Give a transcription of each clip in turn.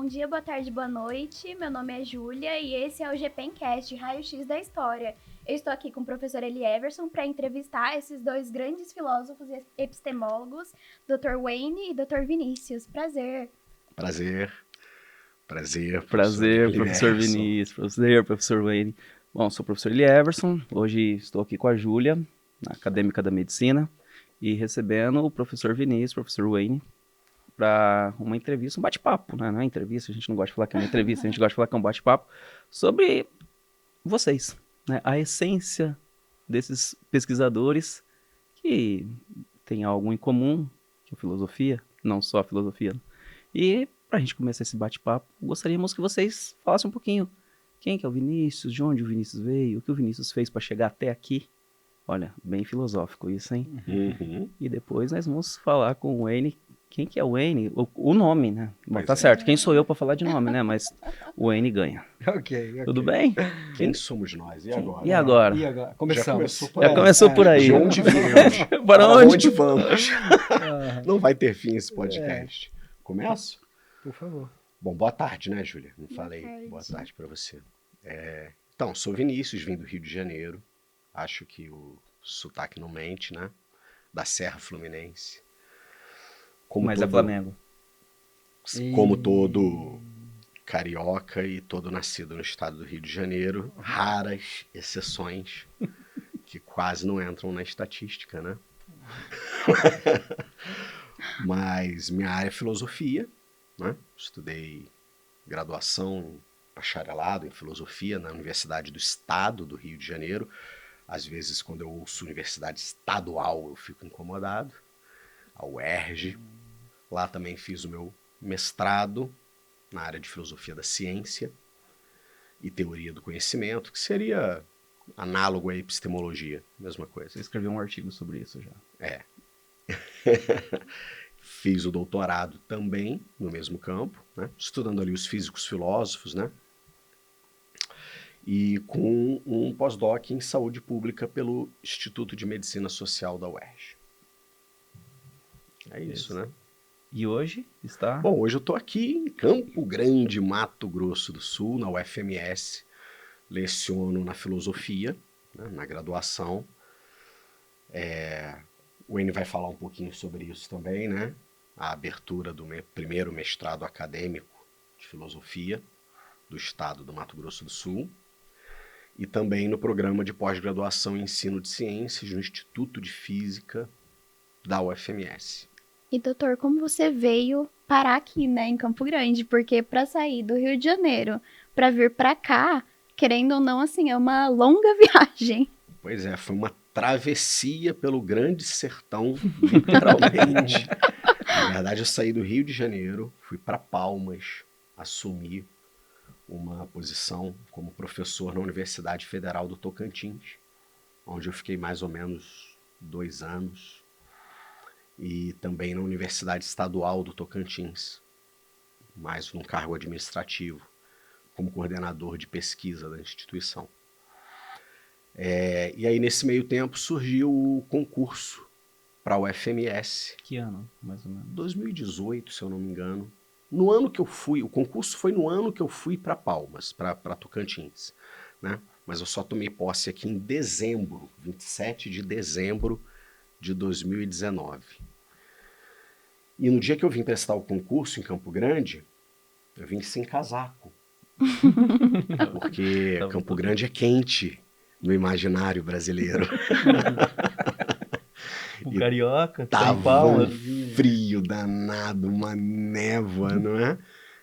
dia, boa tarde, boa noite. Meu nome é Júlia e esse é o GPEncast, Raio-X da História. Eu estou aqui com o professor Eli Everson para entrevistar esses dois grandes filósofos e epistemólogos, Dr. Wayne e Dr. Vinícius. Prazer. Prazer, professor Vinícius. Prazer, professor Wayne. Bom, sou o professor Eli Everson. Hoje estou aqui com a Júlia, acadêmica da medicina, e recebendo o professor Vinícius, professor Wayne, para uma entrevista, um bate-papo, né? Não é entrevista, a gente não gosta de falar que é uma entrevista, a gente gosta de falar que é um bate-papo sobre vocês, né? A essência desses pesquisadores que têm algo em comum, que é a filosofia, não só a filosofia. E para a gente começar esse bate-papo, gostaríamos que vocês falassem um pouquinho quem que é o Vinícius, de onde o Vinícius veio, o que o Vinícius fez para chegar até aqui. Olha, bem filosófico isso, hein? Uhum. E depois nós vamos falar com o Wayne. Quem que é o Wayne? O nome, né? Bom, Pois tá é. certo. Quem sou eu para falar de nome, né? Mas o Wayne ganha. Ok. Tudo bem? Quem somos nós? E agora? E agora? E agora? Começamos. Já começou por aí. De onde viemos? Para onde? Vamos? Não vai ter fim esse podcast. Começo? Por favor. Bom, boa tarde, né, Júlia? Não falei. tarde. Boa tarde para você. Então, sou Vinícius, vim do Rio de Janeiro. Acho que o sotaque não mente, né? Da Serra Fluminense. Mas é Flamengo. Como todo carioca e todo nascido no estado do Rio de Janeiro, raras exceções que quase não entram na estatística, né? Mas minha área é filosofia, né? Estudei graduação, bacharelado em filosofia na Universidade do Estado do Rio de Janeiro. Às vezes, quando eu ouço Universidade Estadual, eu fico incomodado. A UERJ. Lá também fiz o meu mestrado na área de filosofia da ciência e teoria do conhecimento, que seria análogo à epistemologia, mesma coisa. Você escreveu um artigo sobre isso já. Fiz o doutorado também no mesmo campo, né? Estudando ali os físicos filósofos, né? E com um pós-doc em saúde pública pelo Instituto de Medicina Social da UERJ. É isso, né? E hoje está... Bom, hoje eu estou aqui em Campo Grande, Mato Grosso do Sul, na UFMS. Leciono na filosofia, né, na graduação. O Eni vai falar um pouquinho sobre isso também, né? A abertura do meu primeiro mestrado acadêmico de filosofia do estado do Mato Grosso do Sul. E também no programa de pós-graduação em ensino de ciências no Instituto de Física da UFMS. E doutor, como você veio parar aqui, né, em Campo Grande? Porque para sair do Rio de Janeiro para vir para cá, querendo ou não, assim, é uma longa viagem. Pois é, foi uma travessia pelo grande sertão, literalmente. Na verdade, eu saí do Rio de Janeiro, fui para Palmas, assumi uma posição como professor na Universidade Federal do Tocantins, onde eu fiquei mais ou menos 2 anos, e também na Universidade Estadual do Tocantins, mais num cargo administrativo, como coordenador de pesquisa da instituição. E aí, nesse meio tempo, surgiu o concurso para a UFMS. Que ano, mais ou menos? 2018, se eu não me engano. No ano que eu fui, o concurso foi no ano que eu fui para Palmas, para Tocantins, né? Mas eu só tomei posse aqui em dezembro, 27 de dezembro de 2019. E no dia que eu vim prestar o concurso em Campo Grande, eu vim sem casaco. Porque Campo Grande é quente no imaginário brasileiro. O carioca, Tava Palmas. frio danado, uma névoa, não é?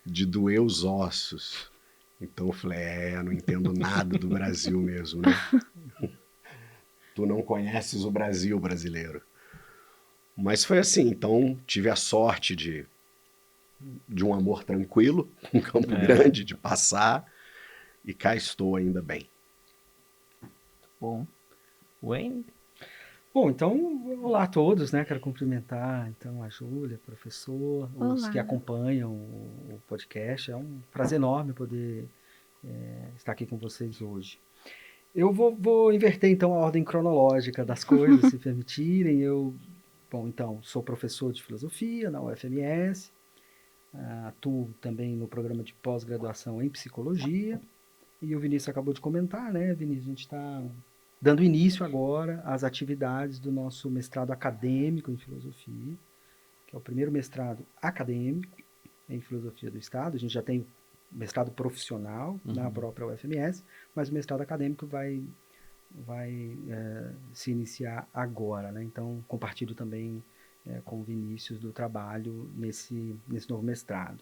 De doer os ossos. Então eu falei, não entendo nada do Brasil mesmo, né? Tu não conheces o Brasil brasileiro. Mas foi assim, então tive a sorte de um amor tranquilo com Campo Grande, de passar, e cá estou ainda bem. Bom, Wayne? Bom, então, olá a todos, né? Quero cumprimentar, então, a Júlia, professor, os Olá. que acompanham o podcast. É um prazer enorme poder estar aqui com vocês hoje. Eu vou inverter, então, a ordem cronológica das coisas, se permitirem. Bom, então, sou professor de filosofia na UFMS. atuo também no programa de pós-graduação em psicologia. E o Vinícius acabou de comentar, né, Vinícius? A gente está dando início agora às atividades do nosso mestrado acadêmico em filosofia, que é o primeiro mestrado acadêmico em filosofia do Estado. A gente já tem mestrado profissional na própria UFMS, mas o mestrado acadêmico vai se iniciar agora, né? Então, compartilho também com o Vinícius do trabalho nesse novo mestrado.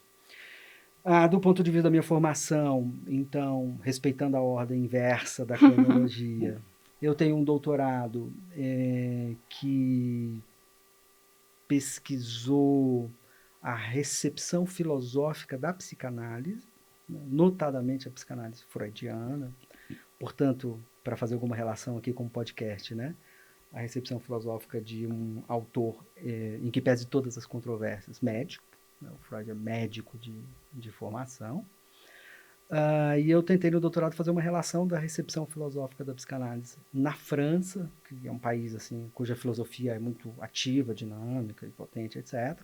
Do ponto de vista da minha formação, então, respeitando a ordem inversa da cronologia, eu tenho um doutorado que pesquisou a recepção filosófica da psicanálise, notadamente a psicanálise freudiana. Portanto, para fazer alguma relação aqui com o podcast, né? A recepção filosófica de um autor, em que pese todas as controvérsias, médico. O Freud é médico de formação. E eu tentei no doutorado fazer uma relação da recepção filosófica da psicanálise na França, que é um país assim, cuja filosofia é muito ativa, dinâmica e potente, etc.,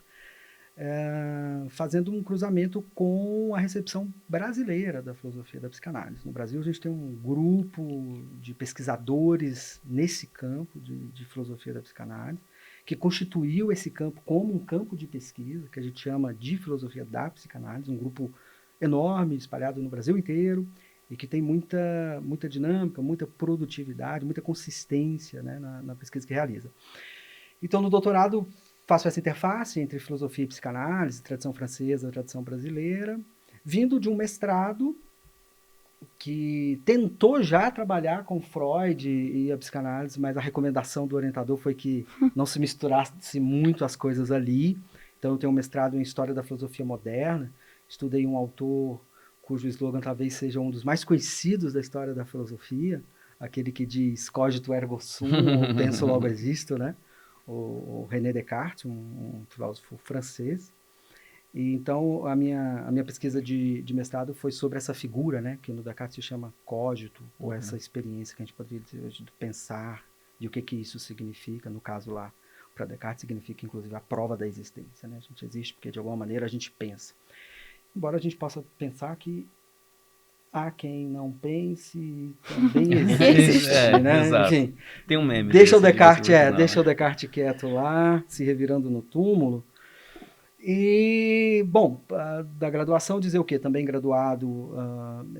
fazendo um cruzamento com a recepção brasileira da filosofia da psicanálise. No Brasil, a gente tem um grupo de pesquisadores nesse campo de filosofia da psicanálise, que constituiu esse campo como um campo de pesquisa, que a gente chama de filosofia da psicanálise, um grupo enorme, espalhado no Brasil inteiro, e que tem muita dinâmica, muita produtividade, muita consistência, né, na pesquisa que realiza. Então, no doutorado, faço essa interface entre filosofia e psicanálise, tradição francesa, tradição brasileira, vindo de um mestrado que tentou já trabalhar com Freud e a psicanálise, mas a recomendação do orientador foi que não se misturasse muito as coisas ali. Então, eu tenho um mestrado em História da Filosofia Moderna, estudei um autor cujo slogan talvez seja um dos mais conhecidos da história da filosofia, aquele que diz cogito ergo sum, ou penso logo existo, né? O René Descartes, um filósofo francês. E então, a minha pesquisa de mestrado foi sobre essa figura, né, que no Descartes se chama cogito, ou essa experiência que a gente poderia dizer hoje de pensar, e o que isso significa. No caso lá, para Descartes, significa inclusive a prova da existência, né? A gente existe porque de alguma maneira a gente pensa. Embora a gente possa pensar que há quem não pense, também existe, né? Exato. Enfim, tem um meme. deixa o Descartes quieto lá, se revirando no túmulo. E, bom, da graduação dizer o quê? Também graduado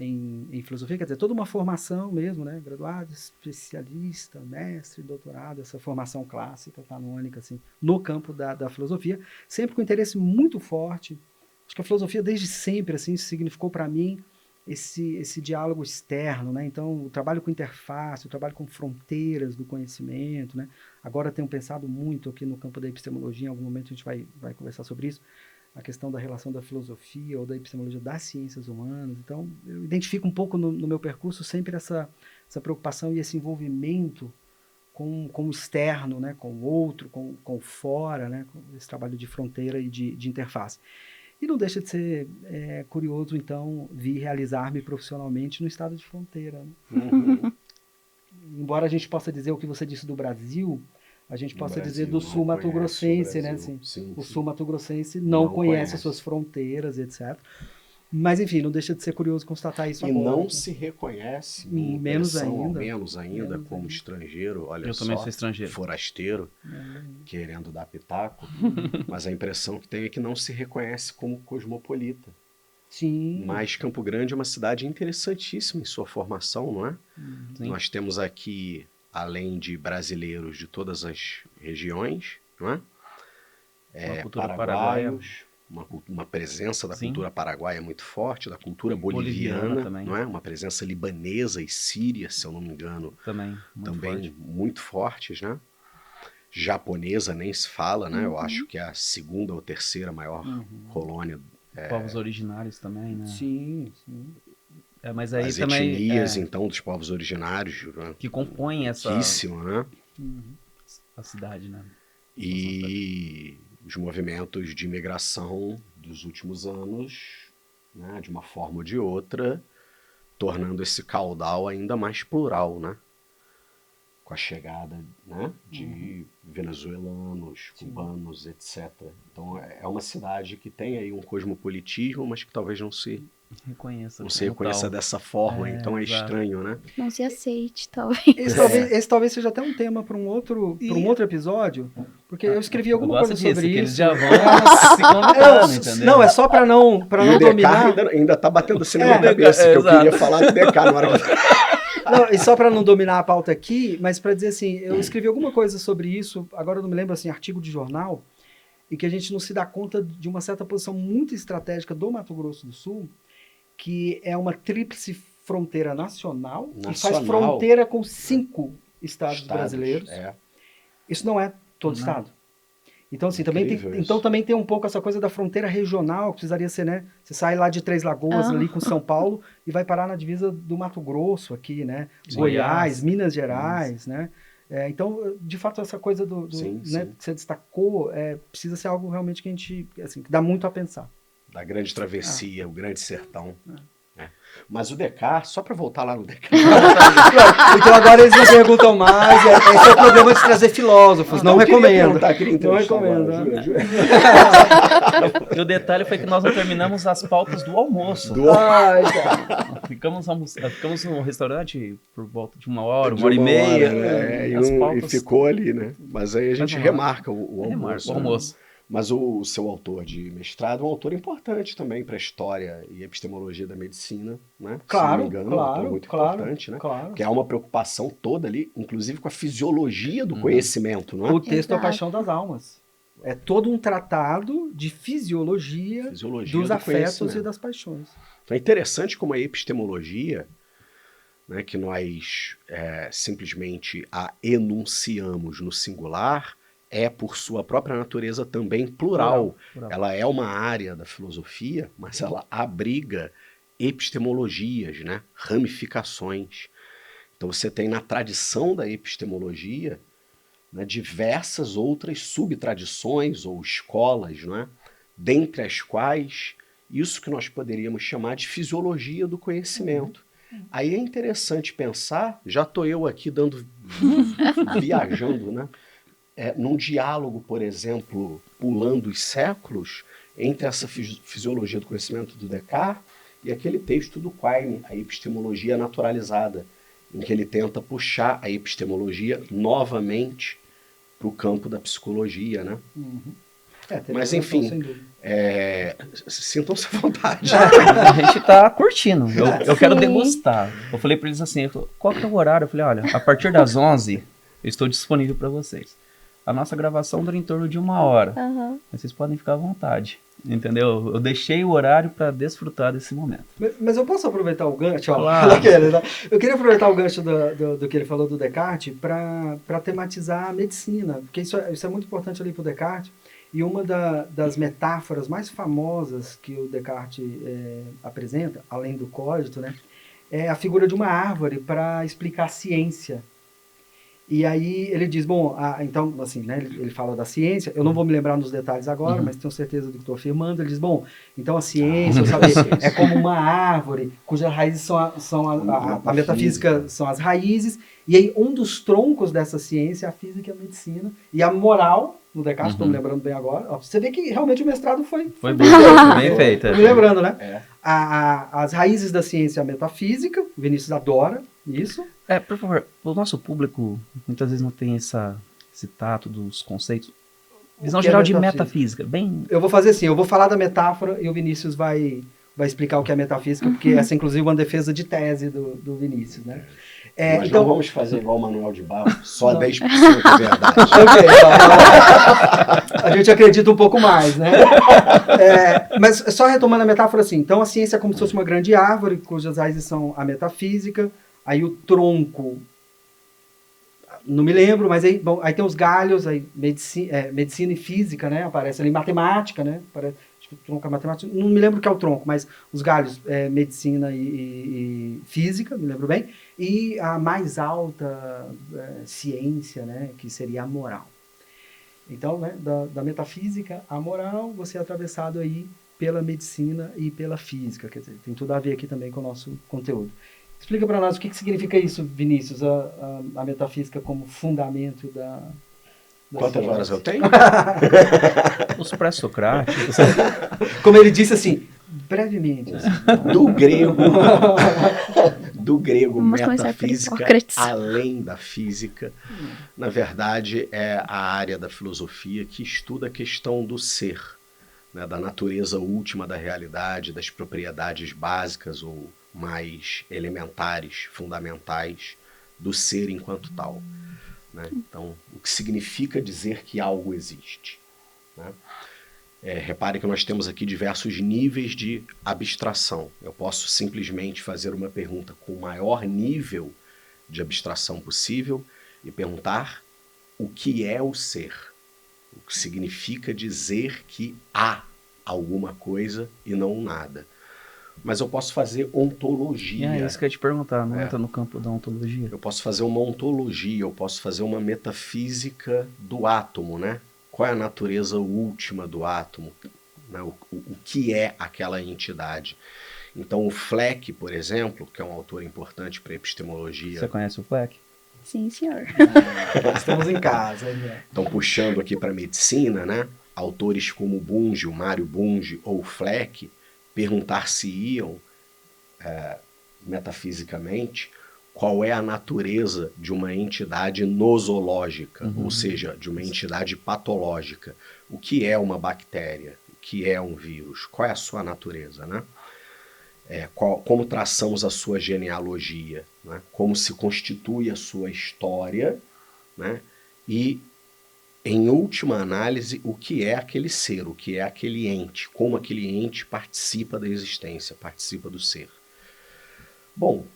em filosofia, quer dizer, toda uma formação mesmo, né? Graduado, especialista, mestre, doutorado, essa formação clássica, canônica, assim, no campo da filosofia, sempre com interesse muito forte. Acho que a filosofia, desde sempre, assim, significou para mim esse diálogo externo, né? Então, o trabalho com interface, o trabalho com fronteiras do conhecimento, né? Agora tenho pensado muito aqui no campo da epistemologia, em algum momento a gente vai conversar sobre isso, a questão da relação da filosofia ou da epistemologia das ciências humanas. Então, eu identifico um pouco no meu percurso sempre essa preocupação e esse envolvimento com o externo, né? Com o outro, com o fora, né? Com esse trabalho de fronteira e de interface. E não deixa de ser curioso, então, vir realizar-me profissionalmente no estado de fronteira. Né? Embora a gente possa dizer o que você disse do Brasil, a gente possa dizer do sul mato-grossense, né? Assim, o sul mato-grossense não conhece as suas fronteiras, etc. Mas, enfim, não deixa de ser curioso constatar isso agora. E não se reconhece, menos ainda, como estrangeiro, olha eu só, também sou estrangeiro. Forasteiro, querendo dar pitaco, mas a impressão que tem é que não se reconhece como cosmopolita. Sim. Mas Campo Grande é uma cidade interessantíssima em sua formação, não é? Sim. Nós temos aqui, além de brasileiros de todas as regiões, não é? Paraguaios, uma presença da cultura paraguaia muito forte, da cultura boliviana também. Não é? Uma presença libanesa e síria, se eu não me engano, também muito fortes, né? Japonesa nem se fala, né? Eu acho que é a segunda ou terceira maior colônia. Povos originários também, né? Sim. Mas aí as também, etnias, então, dos povos originários. Que compõem essa... né? A cidade, né? E os movimentos de imigração dos últimos anos, né, de uma forma ou de outra, tornando esse caudal ainda mais plural, né? com a chegada, né, de venezuelanos, cubanos, etc. Então é uma cidade que tem aí um cosmopolitismo, mas que talvez não se reconheça dessa forma, então é exato. estranho, né? Não se aceite, talvez. Esse talvez seja até um tema para um outro episódio, porque eu escrevi alguma coisa sobre que eles isso. já vão se convidando, entendeu? Não, é só para não E o dominar. DK ainda tá batendo assim na minha cabeça, que eu queria falar do DK na hora que... Não, e só para não dominar a pauta aqui, mas para dizer assim, eu escrevi alguma coisa sobre isso, agora eu não me lembro, assim, artigo de jornal, e que a gente não se dá conta de uma certa posição muito estratégica do Mato Grosso do Sul, que é uma tríplice fronteira nacional, e faz fronteira com 5 estados brasileiros. Isso não é todo estado. Então, assim, também tem um pouco essa coisa da fronteira regional, que precisaria ser, né? Você sai lá de Três Lagoas, ali com São Paulo, e vai parar na divisa do Mato Grosso aqui, né? Goiás, Minas Gerais, né? Então, de fato, essa coisa né, que você destacou, precisa ser algo realmente que a gente, assim, que dá muito a pensar. Da grande travessia, o grande sertão. Mas o DK, só para voltar lá no DK... Então agora eles não perguntam mais, esse é o problema de trazer filósofos, não recomendo. Não recomendo. E o detalhe foi que nós não terminamos as pautas do almoço. Ficamos no restaurante por volta de 1 hora, 1h30. Né? E ficou ali, né? Mas aí a gente remarca o almoço. O almoço. Mas o seu autor de mestrado é um autor importante também para a história e epistemologia da medicina, né? Claro, se não me engano, um autor muito importante, né? Claro. Que há uma preocupação toda ali, inclusive com a fisiologia do conhecimento, não é? O texto é A Paixão das Almas. É todo um tratado de fisiologia dos afetos e das paixões. Então é interessante como a epistemologia, né, que nós simplesmente a enunciamos no singular, é, por sua própria natureza, também plural. Ela é uma área da filosofia, mas ela abriga epistemologias, né? Ramificações. Então você tem na tradição da epistemologia, né, diversas outras subtradições ou escolas, não é? Dentre as quais isso que nós poderíamos chamar de fisiologia do conhecimento. Aí é interessante pensar, já estou eu aqui viajando, né? Num diálogo, por exemplo, pulando os séculos, entre essa fisiologia do conhecimento do Descartes e aquele texto do Quine, a epistemologia naturalizada, em que ele tenta puxar a epistemologia novamente para o campo da psicologia, né? Mas, enfim, sintam-se à vontade. A gente está curtindo, eu quero degustar. Eu falei para eles assim, qual que é o horário? Eu falei, olha, a partir das 11, eu estou disponível para vocês. A nossa gravação dura em torno de 1 hora. Mas vocês podem ficar à vontade. Entendeu? Eu deixei o horário para desfrutar desse momento. Mas eu posso aproveitar o gancho? Claro. Eu queria aproveitar o gancho do que ele falou do Descartes para tematizar a medicina. Porque isso é muito importante ali para o Descartes. E uma das metáforas mais famosas que o Descartes apresenta, além do código, né, é a figura de uma árvore para explicar a ciência. E aí ele diz, bom, então, assim, né, ele fala da ciência, eu não vou me lembrar nos detalhes agora, mas tenho certeza do que estou afirmando. Ele diz, bom, então a ciência, o saber, é como uma árvore, cujas raízes são a metafísica são as raízes, e aí um dos troncos dessa ciência é a física e a medicina, e a moral, no Descartes, estou me lembrando bem agora, você vê que realmente o mestrado foi bem feito. Me lembrando, né? As raízes da ciência é a metafísica, o Vinícius adora isso. Por favor, o nosso público muitas vezes não tem esse tato dos conceitos. Visão geral de metafísica. Eu vou fazer assim, eu vou falar da metáfora e o Vinícius vai explicar o que é metafísica, porque essa inclusive é uma defesa de tese do Vinícius, né? Nós então não vamos fazer igual o Manuel de Barro, só 10% é verdade. A gente acredita um pouco mais, né? Mas só retomando a metáfora assim, então a ciência é como se fosse uma grande árvore, cujas raízes são a metafísica, aí o tronco, não me lembro, mas aí tem os galhos, aí medicina e física, né? Aparece ali matemática, né? O tronco é matemática, não me lembro o que é o tronco, mas os galhos medicina e física, me lembro bem, e a mais alta ciência, né, que seria a moral. Então, né, da metafísica à moral, você é atravessado aí pela medicina e pela física, quer dizer, tem tudo a ver aqui também com o nosso conteúdo. Explica para nós o que significa isso, Vinícius, a metafísica como fundamento da Quantas ciência. horas eu tenho? Os pré-socráticos. Como ele disse assim, brevemente. Assim. Do grego Vamos começar por metafísica, Sócrates. além da física, na verdade é a área da filosofia que estuda a questão do ser, né, da natureza última da realidade, das propriedades básicas ou mais elementares, fundamentais do ser enquanto tal. Né? Então, o que significa dizer que algo existe. Né? Repare que nós temos aqui diversos níveis de abstração. Eu posso simplesmente fazer uma pergunta com o maior nível de abstração possível e perguntar o que é o ser. O que significa dizer que há alguma coisa e não nada. Mas eu posso fazer ontologia. É isso que eu ia te perguntar, não entra no campo da ontologia? Eu posso fazer uma ontologia, eu posso fazer uma metafísica do átomo, né? Qual é a natureza última do átomo? Né? O que é aquela entidade? Então o Fleck, por exemplo, que é um autor importante para epistemologia... Você conhece o Fleck? Sim, senhor. Estamos em casa. Né? Então, puxando aqui para a medicina, né? Autores como Bunge, o Mário Bunge ou Fleck, perguntar-se-iam metafisicamente qual é a natureza de uma entidade nosológica, ou seja, de uma entidade patológica. O que é uma bactéria? O que é um vírus? Qual é a sua natureza, né? Como traçamos a sua genealogia, né? Como se constitui a sua história, né? E, em última análise, o que é aquele ser, o que é aquele ente, como aquele ente participa da existência, participa do ser. Bom,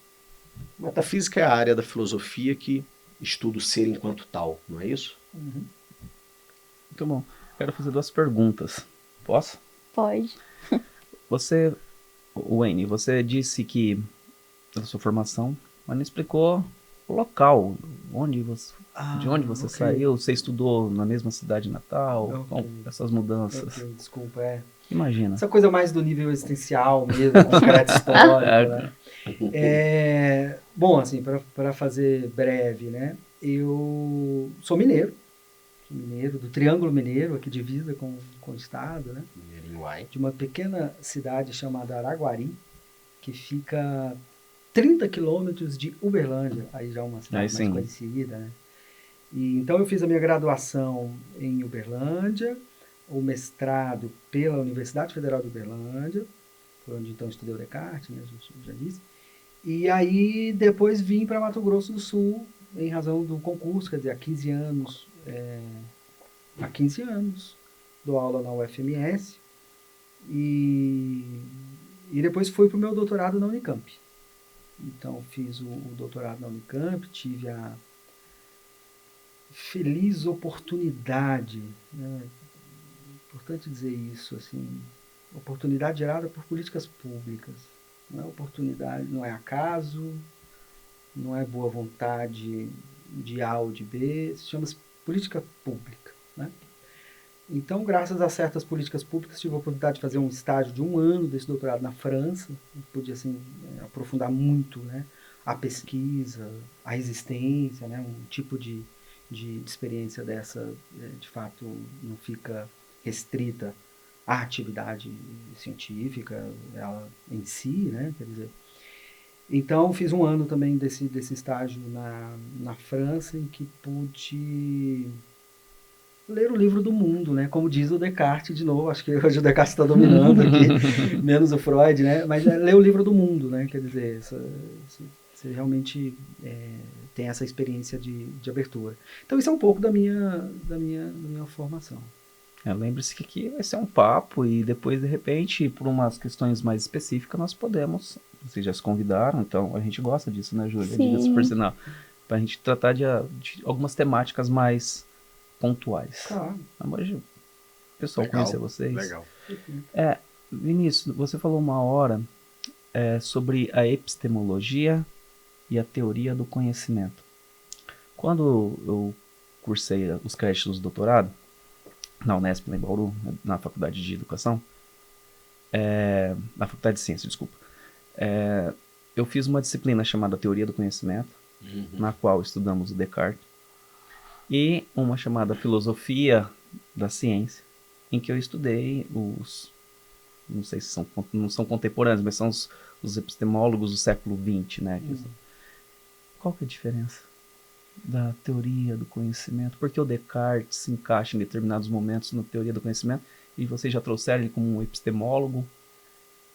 metafísica é a área da filosofia que estuda o ser enquanto tal, não é isso? Uhum. Muito bom. Quero fazer 2 perguntas. Posso? Pode. Wayne, você disse que da sua formação, mas não explicou o local, de onde você saiu, você estudou na mesma cidade natal, essas mudanças. Desculpa, Imagina. Essa coisa mais do nível existencial mesmo, concreto histórico, né? Bom, assim, para fazer breve, né? Eu sou mineiro do Triângulo Mineiro, aqui divisa com o estado, né? De uma pequena cidade chamada Araguari, que fica 30 quilômetros de Uberlândia, aí já é uma cidade mais conhecida, né? E, então eu fiz a minha graduação em Uberlândia, o mestrado pela Universidade Federal de Uberlândia, foi onde então estudei o Descartes, né, já disse. E aí depois vim para Mato Grosso do Sul, em razão do concurso, quer dizer, há 15 anos dou aula na UFMS, e depois fui para o meu doutorado na Unicamp. Então fiz o doutorado na Unicamp, tive a feliz oportunidade, né? Importante dizer isso, assim, oportunidade gerada por políticas públicas. Não é oportunidade, não é acaso, não é boa vontade de A ou de B, se chama política pública, né? Então, graças a certas políticas públicas, tive a oportunidade de fazer um estágio de 1 ano desse doutorado na França, pude assim, aprofundar muito, né, a pesquisa, a resistência, né, um tipo de experiência dessa, de fato, não fica restrita à atividade científica, ela em si, né, quer dizer. Então, fiz 1 ano também desse estágio na França, em que pude ler o livro do mundo, né? Como diz o Descartes, de novo, acho que hoje o Descartes está dominando aqui, menos o Freud, né? Mas ler o livro do mundo, né? Quer dizer, você realmente tem essa experiência de abertura. Então, isso é um pouco da minha formação. Lembre-se que aqui vai ser um papo e depois, de repente, por umas questões mais específicas, nós podemos... Vocês já se convidaram, então a gente gosta disso, né, Júlia? Diga-se por sinal. Para a gente tratar de algumas temáticas mais pontuais. Claro. Hoje, o pessoal conhecer vocês. Legal. Vinícius, você falou uma hora sobre a epistemologia e a teoria do conhecimento. Quando eu cursei os créditos do doutorado, na Unesp, em Bauru, na Faculdade de Educação, na Faculdade de Ciências, desculpa, eu fiz uma disciplina chamada Teoria do Conhecimento, na qual estudamos o Descartes, e uma chamada Filosofia da Ciência, em que eu estudei não sei se não são contemporâneos, mas são os epistemólogos do século XX, né? Qual que é a diferença da teoria do conhecimento? Porque o Descartes se encaixa em determinados momentos na teoria do conhecimento, e vocês já trouxeram ele como um epistemólogo,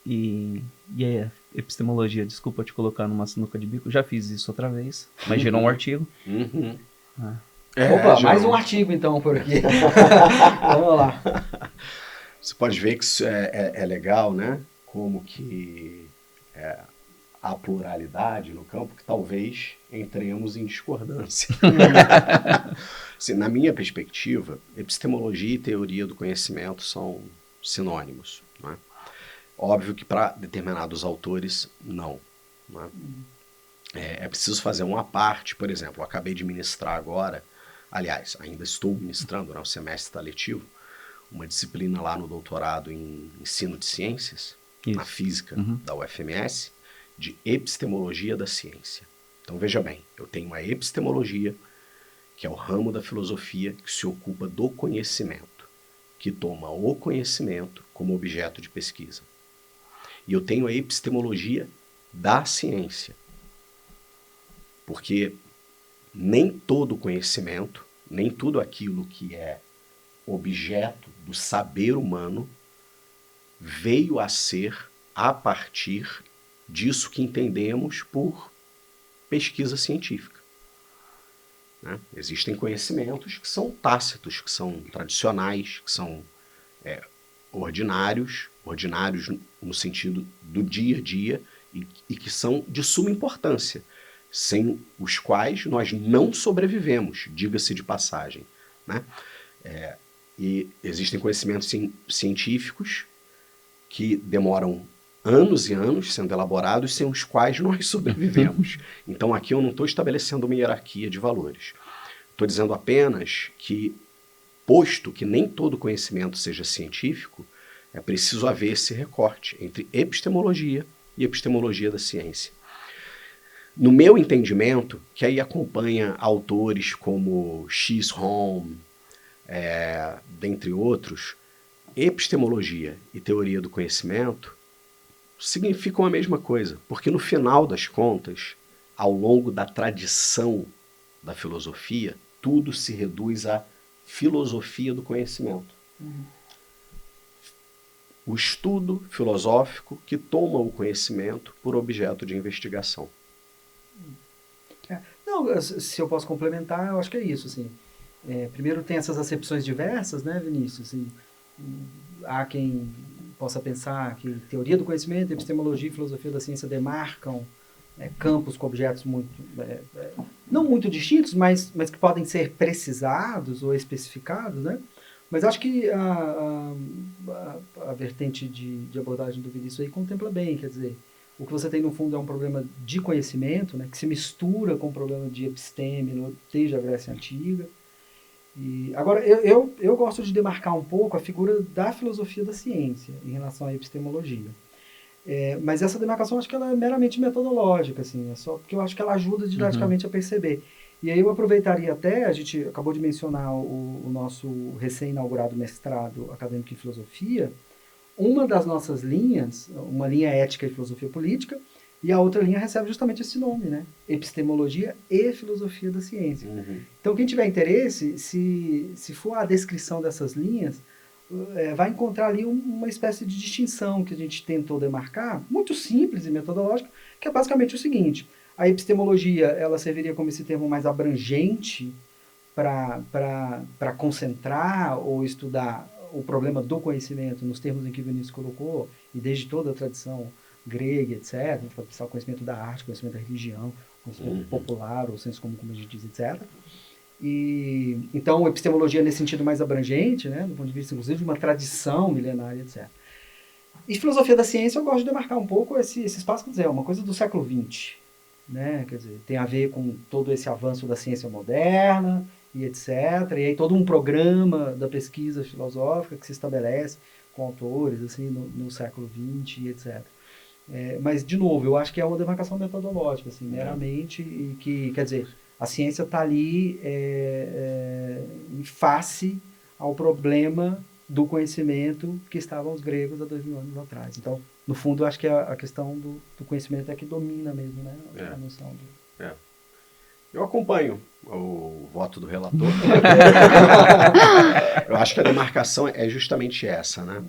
e a epistemologia, desculpa te colocar numa sinuca de bico, já fiz isso outra vez, mas gerou um artigo. Opa, mais um artigo então por aqui. Vamos lá. Você pode ver que isso é legal, né? Como que há pluralidade no campo, que talvez entremos em discordância. Assim, na minha perspectiva, epistemologia e teoria do conhecimento são sinônimos, né? Óbvio que para determinados autores, não. Né? É preciso fazer uma parte, por exemplo, eu acabei de ministrar agora, aliás, ainda estou ministrando, né, o semestre está letivo, uma disciplina lá no doutorado em ensino de ciências, na física da UFMS, de epistemologia da ciência. Então veja bem, eu tenho a epistemologia, que é o ramo da filosofia que se ocupa do conhecimento, que toma o conhecimento como objeto de pesquisa. E eu tenho a epistemologia da ciência, porque nem todo conhecimento, nem tudo aquilo que é objeto do saber humano veio a ser a partir disso que entendemos por pesquisa científica. Né? Existem conhecimentos que são tácitos, que são tradicionais, que são ordinários no sentido do dia a dia e que são de suma importância, sem os quais nós não sobrevivemos, diga-se de passagem. Né? E existem conhecimentos científicos que demoram anos e anos sendo elaborados, sem os quais nós sobrevivemos. Então aqui eu não estou estabelecendo uma hierarquia de valores. Estou dizendo apenas que, posto que nem todo conhecimento seja científico, é preciso haver esse recorte entre epistemologia e epistemologia da ciência. No meu entendimento, que aí acompanha autores como Chisholm, dentre outros, epistemologia e teoria do conhecimento significam a mesma coisa, porque no final das contas, ao longo da tradição da filosofia, tudo se reduz à filosofia do conhecimento. O estudo filosófico que toma o conhecimento por objeto de investigação. Não, se eu posso complementar, eu acho que é isso. Assim. Primeiro tem essas acepções diversas, né, Vinícius? Assim, há quem possa pensar que teoria do conhecimento, epistemologia e filosofia da ciência demarcam campos com objetos não muito distintos, mas que podem ser precisados ou especificados, né? Mas acho que a vertente de abordagem do Vinícius aí contempla bem, quer dizer, o que você tem no fundo é um problema de conhecimento, né, que se mistura com o problema de episteme desde a Grécia Antiga. E, agora, eu gosto de demarcar um pouco a figura da filosofia da ciência em relação à epistemologia. Mas essa demarcação acho que ela é meramente metodológica, assim, é só porque eu acho que ela ajuda didaticamente a perceber. E aí eu aproveitaria até, a gente acabou de mencionar o nosso recém-inaugurado mestrado acadêmico em filosofia, uma das nossas linhas, uma linha ética e filosofia política, e a outra linha recebe justamente esse nome, né? Epistemologia e filosofia da ciência. Então, quem tiver interesse, se for a descrição dessas linhas, vai encontrar ali uma espécie de distinção que a gente tentou demarcar, muito simples e metodológica, que é basicamente o seguinte: a epistemologia ela serviria como esse termo mais abrangente para concentrar ou estudar o problema do conhecimento nos termos em que o Vinícius colocou, e desde toda a tradição grega, etc., a gente pode pensar o conhecimento da arte, conhecimento da religião, conhecimento popular, ou senso comum, como a gente diz, etc. E, então, a epistemologia nesse sentido mais abrangente, né, do ponto de vista, inclusive, de uma tradição milenária, etc. E filosofia da ciência, eu gosto de demarcar um pouco esse espaço, quer dizer, é uma coisa do século XX, né, quer dizer, tem a ver com todo esse avanço da ciência moderna, e etc. E aí todo um programa da pesquisa filosófica que se estabelece com autores, assim, no século XX, e etc. Mas, de novo, eu acho que é uma demarcação metodológica, assim, meramente, e que, quer dizer, a ciência está ali em face ao problema do conhecimento que estavam os gregos há 2000 anos atrás. Então, no fundo, eu acho que a questão do conhecimento é que domina mesmo, né? A noção do... Eu acompanho o voto do relator. Eu acho que a demarcação é justamente essa, né?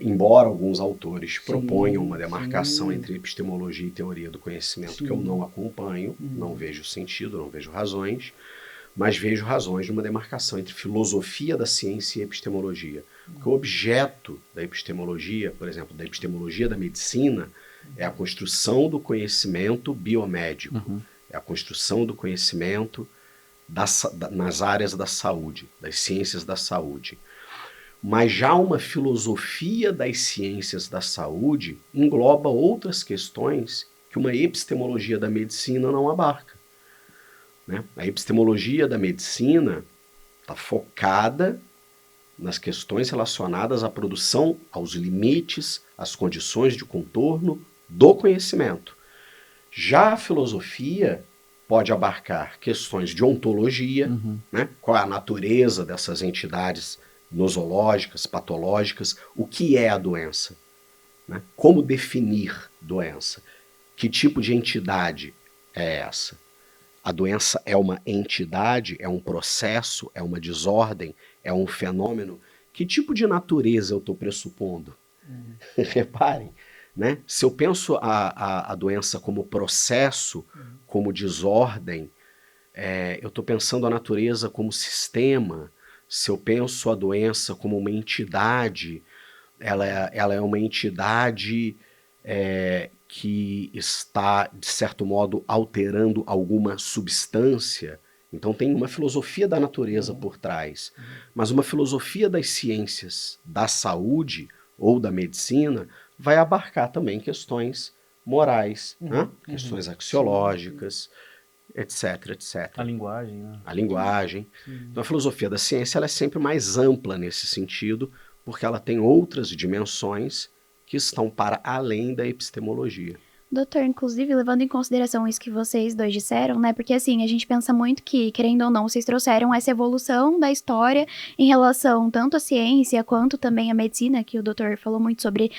Embora alguns autores proponham uma demarcação entre epistemologia e teoria do conhecimento, que eu não acompanho, não vejo sentido, não vejo razões, mas vejo razões de uma demarcação entre filosofia da ciência e epistemologia. Porque o objeto da epistemologia, por exemplo, da epistemologia da medicina, é a construção do conhecimento biomédico, é a construção do conhecimento nas áreas da saúde, das ciências da saúde. Mas já uma filosofia das ciências da saúde engloba outras questões que uma epistemologia da medicina não abarca, né? A epistemologia da medicina está focada nas questões relacionadas à produção, aos limites, às condições de contorno do conhecimento. Já a filosofia pode abarcar questões de ontologia, né? Qual é a natureza dessas entidades nosológicas, patológicas, o que é a doença, né? Como definir doença, que tipo de entidade é essa? A doença é uma entidade, é um processo, é uma desordem, é um fenômeno? Que tipo de natureza eu estou pressupondo? Reparem, né? Se eu penso a doença como processo, como desordem, eu estou pensando a natureza como sistema. Se eu penso a doença como uma entidade, ela é uma entidade que está, de certo modo, alterando alguma substância. Então tem uma filosofia da natureza por trás. Mas uma filosofia das ciências da saúde ou da medicina vai abarcar também questões morais, né? Questões axiológicas, etc, etc. A linguagem, né? A linguagem. Então a filosofia da ciência ela é sempre mais ampla nesse sentido, porque ela tem outras dimensões que estão para além da epistemologia. Doutor, inclusive, levando em consideração isso que vocês dois disseram, né? Porque, assim, a gente pensa muito que, querendo ou não, vocês trouxeram essa evolução da história em relação tanto à ciência quanto também à medicina, que o doutor falou muito sobre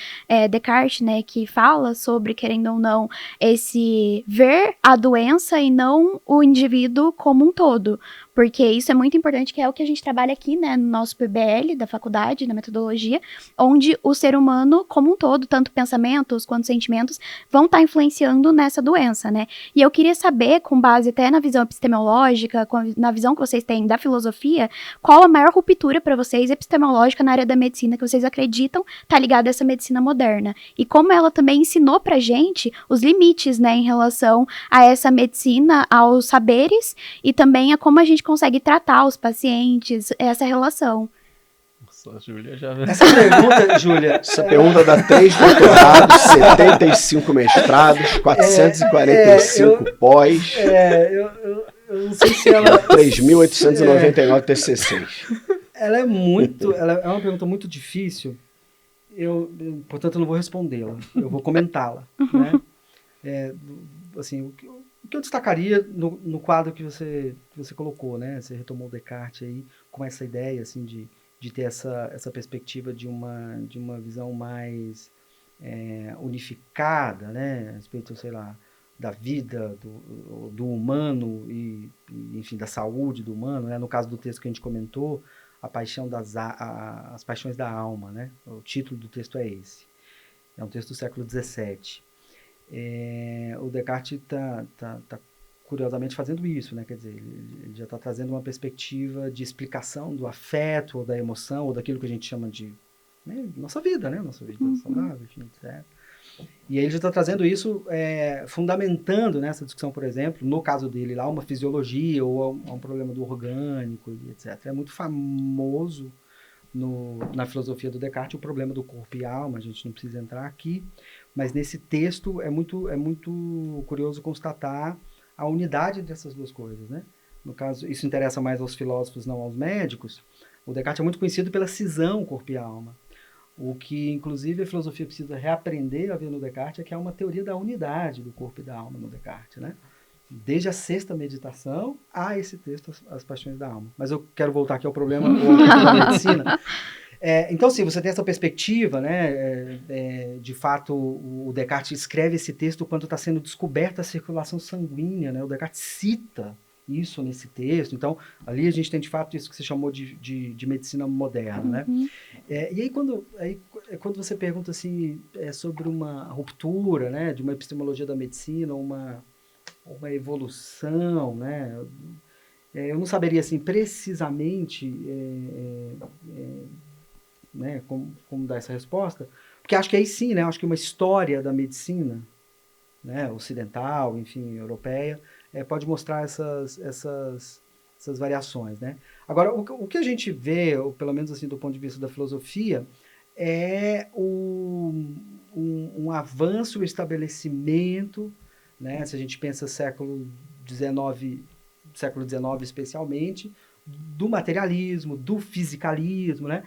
Descartes, né? Que fala sobre, querendo ou não, esse ver a doença e não o indivíduo como um todo. Porque isso é muito importante, que é o que a gente trabalha aqui, né, no nosso PBL da faculdade, na metodologia, onde o ser humano como um todo, tanto pensamentos quanto sentimentos, vão estar influenciando nessa doença, né? E eu queria saber, com base até na visão epistemológica, na visão que vocês têm da filosofia, qual a maior ruptura para vocês epistemológica na área da medicina que vocês acreditam tá ligada a essa medicina moderna? E como ela também ensinou pra gente os limites, né, em relação a essa medicina, aos saberes e também a como a gente consegue tratar os pacientes, essa relação. Nossa, a Júlia já... Essa pergunta, Júlia... Essa pergunta dá 3 doutorados, 75 mestrados, 445 pós. Eu não sei se ela... 3.899 TCCs. Ela é uma pergunta muito difícil, portanto eu não vou respondê-la, eu vou comentá-la, né? Assim, o que eu destacaria no quadro que você colocou, né? Você retomou o Descartes aí com essa ideia assim, de ter essa perspectiva de uma visão mais unificada, né? A respeito, sei lá, da vida do humano e, enfim, da saúde do humano, né? No caso do texto que a gente comentou, as paixões da alma, né? O título do texto é esse. É um texto do século XVII. O Descartes está curiosamente fazendo isso, né? Quer dizer, ele já está trazendo uma perspectiva de explicação do afeto ou da emoção ou daquilo que a gente chama de nossa vida, né? Nossa vida saudável, enfim, etc. E aí ele já está trazendo isso, fundamentando nessa discussão, por exemplo, no caso dele lá, uma fisiologia ou um problema do orgânico, etc. É muito famoso na filosofia do Descartes o problema do corpo e alma, a gente não precisa entrar aqui, mas nesse texto é muito curioso constatar a unidade dessas duas coisas, né? No caso, isso interessa mais aos filósofos, não aos médicos. O Descartes é muito conhecido pela cisão corpo e alma. O que, inclusive, a filosofia precisa reaprender a ver no Descartes é que há uma teoria da unidade do corpo e da alma no Descartes, né? Desde a sexta meditação a esse texto, As Paixões da Alma. Mas eu quero voltar aqui ao problema da medicina. Então, sim, você tem essa perspectiva, né? De fato, o Descartes escreve esse texto quando está sendo descoberta a circulação sanguínea, né? O Descartes cita isso nesse texto. Então, ali a gente tem, de fato, isso que você chamou de medicina moderna, né? E aí, quando você pergunta, assim, sobre uma ruptura, né? De uma epistemologia da medicina, uma evolução, né? Eu não saberia, assim, precisamente... né, como dar essa resposta, porque acho que aí sim, né, acho que uma história da medicina, né, ocidental, enfim, europeia, pode mostrar essas variações, né. Agora, o que a gente vê, ou pelo menos assim do ponto de vista da filosofia, é um avanço, o estabelecimento, né, se a gente pensa século XIX especialmente, do materialismo, do fisicalismo, né,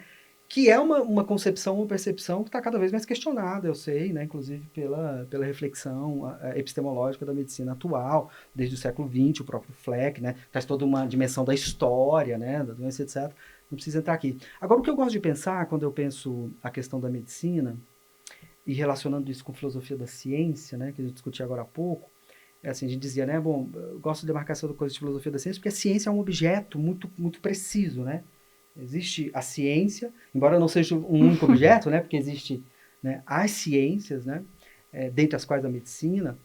que é uma concepção, uma percepção que está cada vez mais questionada, eu sei, né, inclusive pela reflexão epistemológica da medicina atual, desde o século XX, o próprio Fleck, né, traz toda uma dimensão da história, né, da doença, etc. Não precisa entrar aqui. Agora, o que eu gosto de pensar, quando eu penso a questão da medicina, e relacionando isso com filosofia da ciência, né, que a gente discutiu agora há pouco, assim, a gente dizia, né, bom, eu gosto de demarcar essa coisa de filosofia da ciência, porque a ciência é um objeto muito, muito preciso, né? Existe a ciência, embora não seja um único objeto, né, porque existe, né, as ciências, né, dentre as quais a medicina.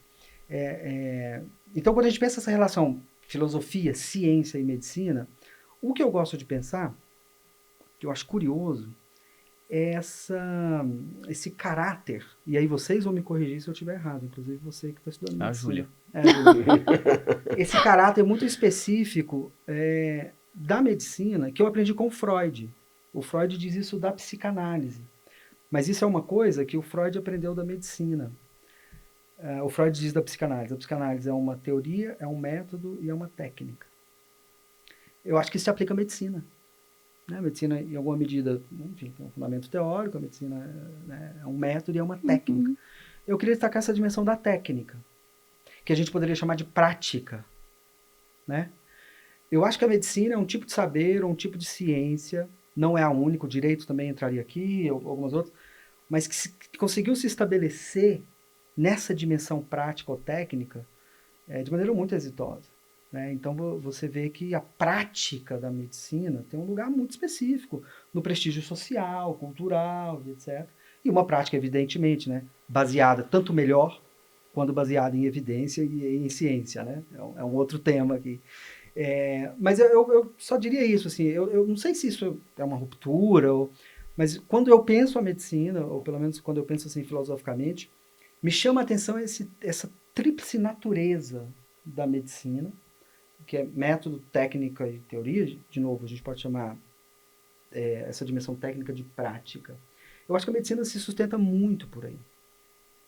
Então, quando a gente pensa essa relação filosofia, ciência e medicina, o que eu gosto de pensar, que eu acho curioso, é esse caráter, e aí vocês vão me corrigir se eu estiver errado, inclusive você que está estudando medicina. Júlia. Júlia. Esse caráter muito específico da medicina, que eu aprendi com o Freud. O Freud diz isso da psicanálise. Mas isso é uma coisa que o Freud aprendeu da medicina. O Freud diz da psicanálise. A psicanálise é uma teoria, é um método e é uma técnica. Eu acho que isso se aplica à medicina. Né? A medicina, em alguma medida, enfim, tem um fundamento teórico, a medicina, né, é um método e é uma técnica. Eu queria destacar essa dimensão da técnica, que a gente poderia chamar de prática, né? Eu acho que a medicina é um tipo de saber, um tipo de ciência, não é a única, o direito também entraria aqui, algumas outras, mas que conseguiu se estabelecer nessa dimensão prática ou técnica de maneira muito exitosa. Né? Então você vê que a prática da medicina tem um lugar muito específico no prestígio social, cultural, etc. E uma prática, evidentemente, né, baseada tanto melhor quanto baseada em evidência e em ciência. Né? É um outro tema aqui. Mas eu só diria isso, assim, eu não sei se isso é uma ruptura, mas quando eu penso a medicina, ou pelo menos quando eu penso assim filosoficamente, me chama a atenção essa tríplice natureza da medicina, que é método, técnica e teoria. De novo, a gente pode chamar essa dimensão técnica de prática. Eu acho que a medicina se sustenta muito por aí,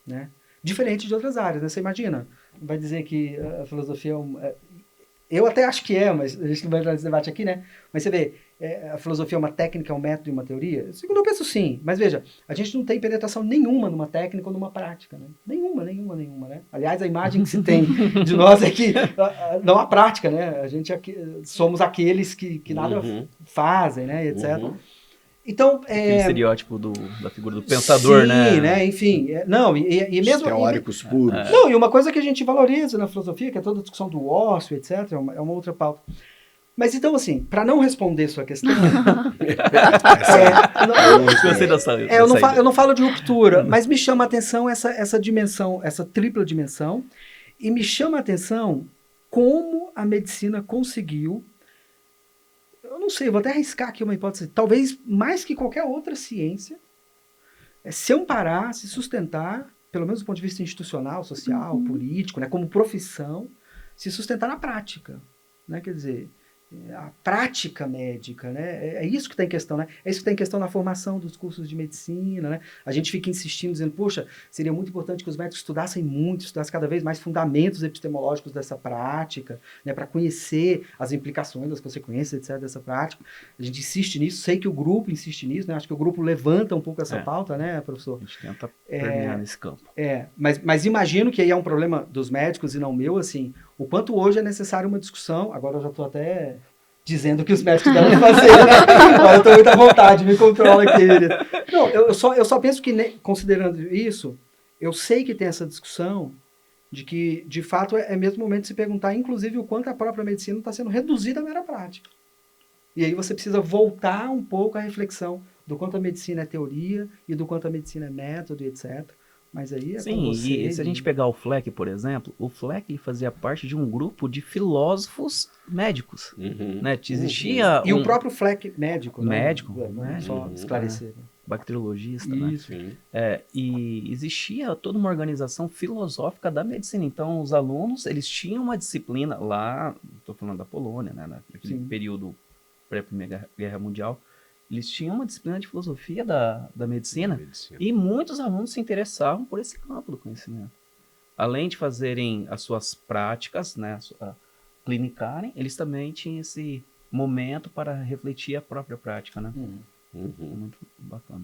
né? Diferente de outras áreas, né? Você imagina, vai dizer que a filosofia eu até acho que mas a gente não vai entrar nesse debate aqui, né? Mas você vê, a filosofia é uma técnica, é um método e uma teoria? Segundo, eu penso sim. Mas veja, a gente não tem penetração nenhuma numa técnica ou numa prática, né? Nenhuma, né? Aliás, a imagem que se tem de nós é que não há prática, né? A gente somos aqueles que nada fazem, né? Etc. Então, aquele estereótipo da figura do pensador, sim, né? Enfim, não, e mesmo... teóricos puros. Não, e uma coisa que a gente valoriza na filosofia, que é toda a discussão do ócio, etc., é uma outra pauta. Mas então, assim, para não responder sua questão... eu não falo de ruptura, mas me chama a atenção essa dimensão, essa tripla dimensão, e me chama a atenção como a medicina conseguiu... Eu não sei, eu vou até arriscar aqui uma hipótese, talvez mais que qualquer outra ciência, se amparar, se sustentar, pelo menos do ponto de vista institucional, social, político, né, como profissão, se sustentar na prática. Né? Quer dizer, a prática médica, né? É isso que está em questão, né? É isso que está em questão na formação dos cursos de medicina, né? A gente fica insistindo, dizendo, poxa, seria muito importante que os médicos estudassem muito, estudassem cada vez mais fundamentos epistemológicos dessa prática, né? Para conhecer as implicações, as consequências, etc., dessa prática. A gente insiste nisso, sei que o grupo insiste nisso, né? Acho que o grupo levanta um pouco essa pauta, né, professor? A gente tenta permear nesse campo. Mas imagino que aí é um problema dos médicos e não meu, assim, o quanto hoje é necessário uma discussão, agora eu já estou até dizendo o que os médicos devem fazer, né? Eu estou muito à vontade, me controla aqui. Não, eu só penso que, considerando isso, eu sei que tem essa discussão de que, de fato, é mesmo momento de se perguntar, inclusive, o quanto a própria medicina está sendo reduzida à mera prática. E aí você precisa voltar um pouco à reflexão do quanto a medicina é teoria e do quanto a medicina é método, etc. Mas aí é Sim, com você. e se a gente pegar o Fleck, por exemplo, o Fleck ele fazia parte de um grupo de filósofos médicos, né? Existia E o próprio Fleck médico, né? Médico, Só esclarecer. Bacteriologista, Isso. né? E existia toda uma organização filosófica da medicina. Então, os alunos, eles tinham uma disciplina lá, estou falando da Polônia, né? Naquele período pré-Primeira Guerra Mundial, eles tinham uma disciplina de filosofia da medicina, e muitos alunos se interessavam por esse campo do conhecimento. Além de fazerem as suas práticas, né, clinicarem, eles também tinham esse momento para refletir a própria prática, né? Muito bacana.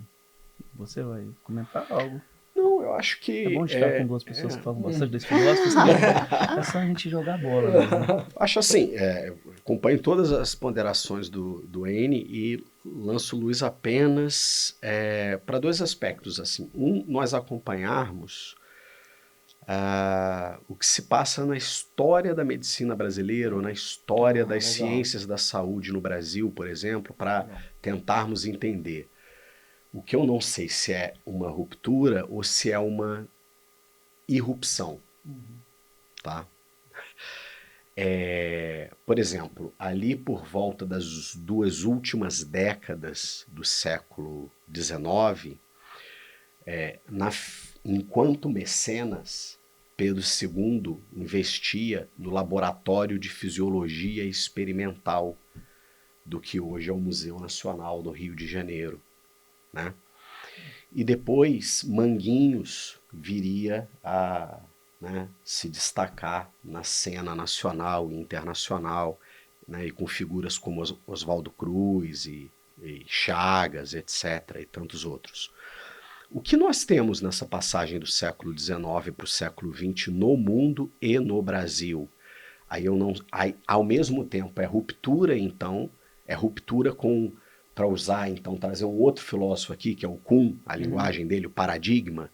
Você vai comentar algo? Não, eu acho que... É bom estar com duas pessoas que falam bastante desse filósofo, é só a gente jogar bola. Né? Acho assim, acompanho todas as ponderações do N e lanço luz apenas para dois aspectos. Assim. Nós acompanharmos o que se passa na história da medicina brasileira, ou na história das ciências da saúde no Brasil, por exemplo, para tentarmos entender. O que eu não sei se é uma ruptura ou se é uma irrupção, tá? Por exemplo, ali por volta das 2 últimas décadas do século XIX, enquanto mecenas, Pedro II investia no Laboratório de Fisiologia Experimental do que hoje é o Museu Nacional do Rio de Janeiro. Né? E depois Manguinhos viria a se destacar na cena nacional e internacional, né? E com figuras como Oswaldo Cruz e Chagas, etc., e tantos outros. O que nós temos nessa passagem do século XIX para o século XX no mundo e no Brasil? Ao mesmo tempo, é ruptura, então, é ruptura com... para usar, então, trazer um outro filósofo aqui, que é o Kuhn, a linguagem dele, o paradigma,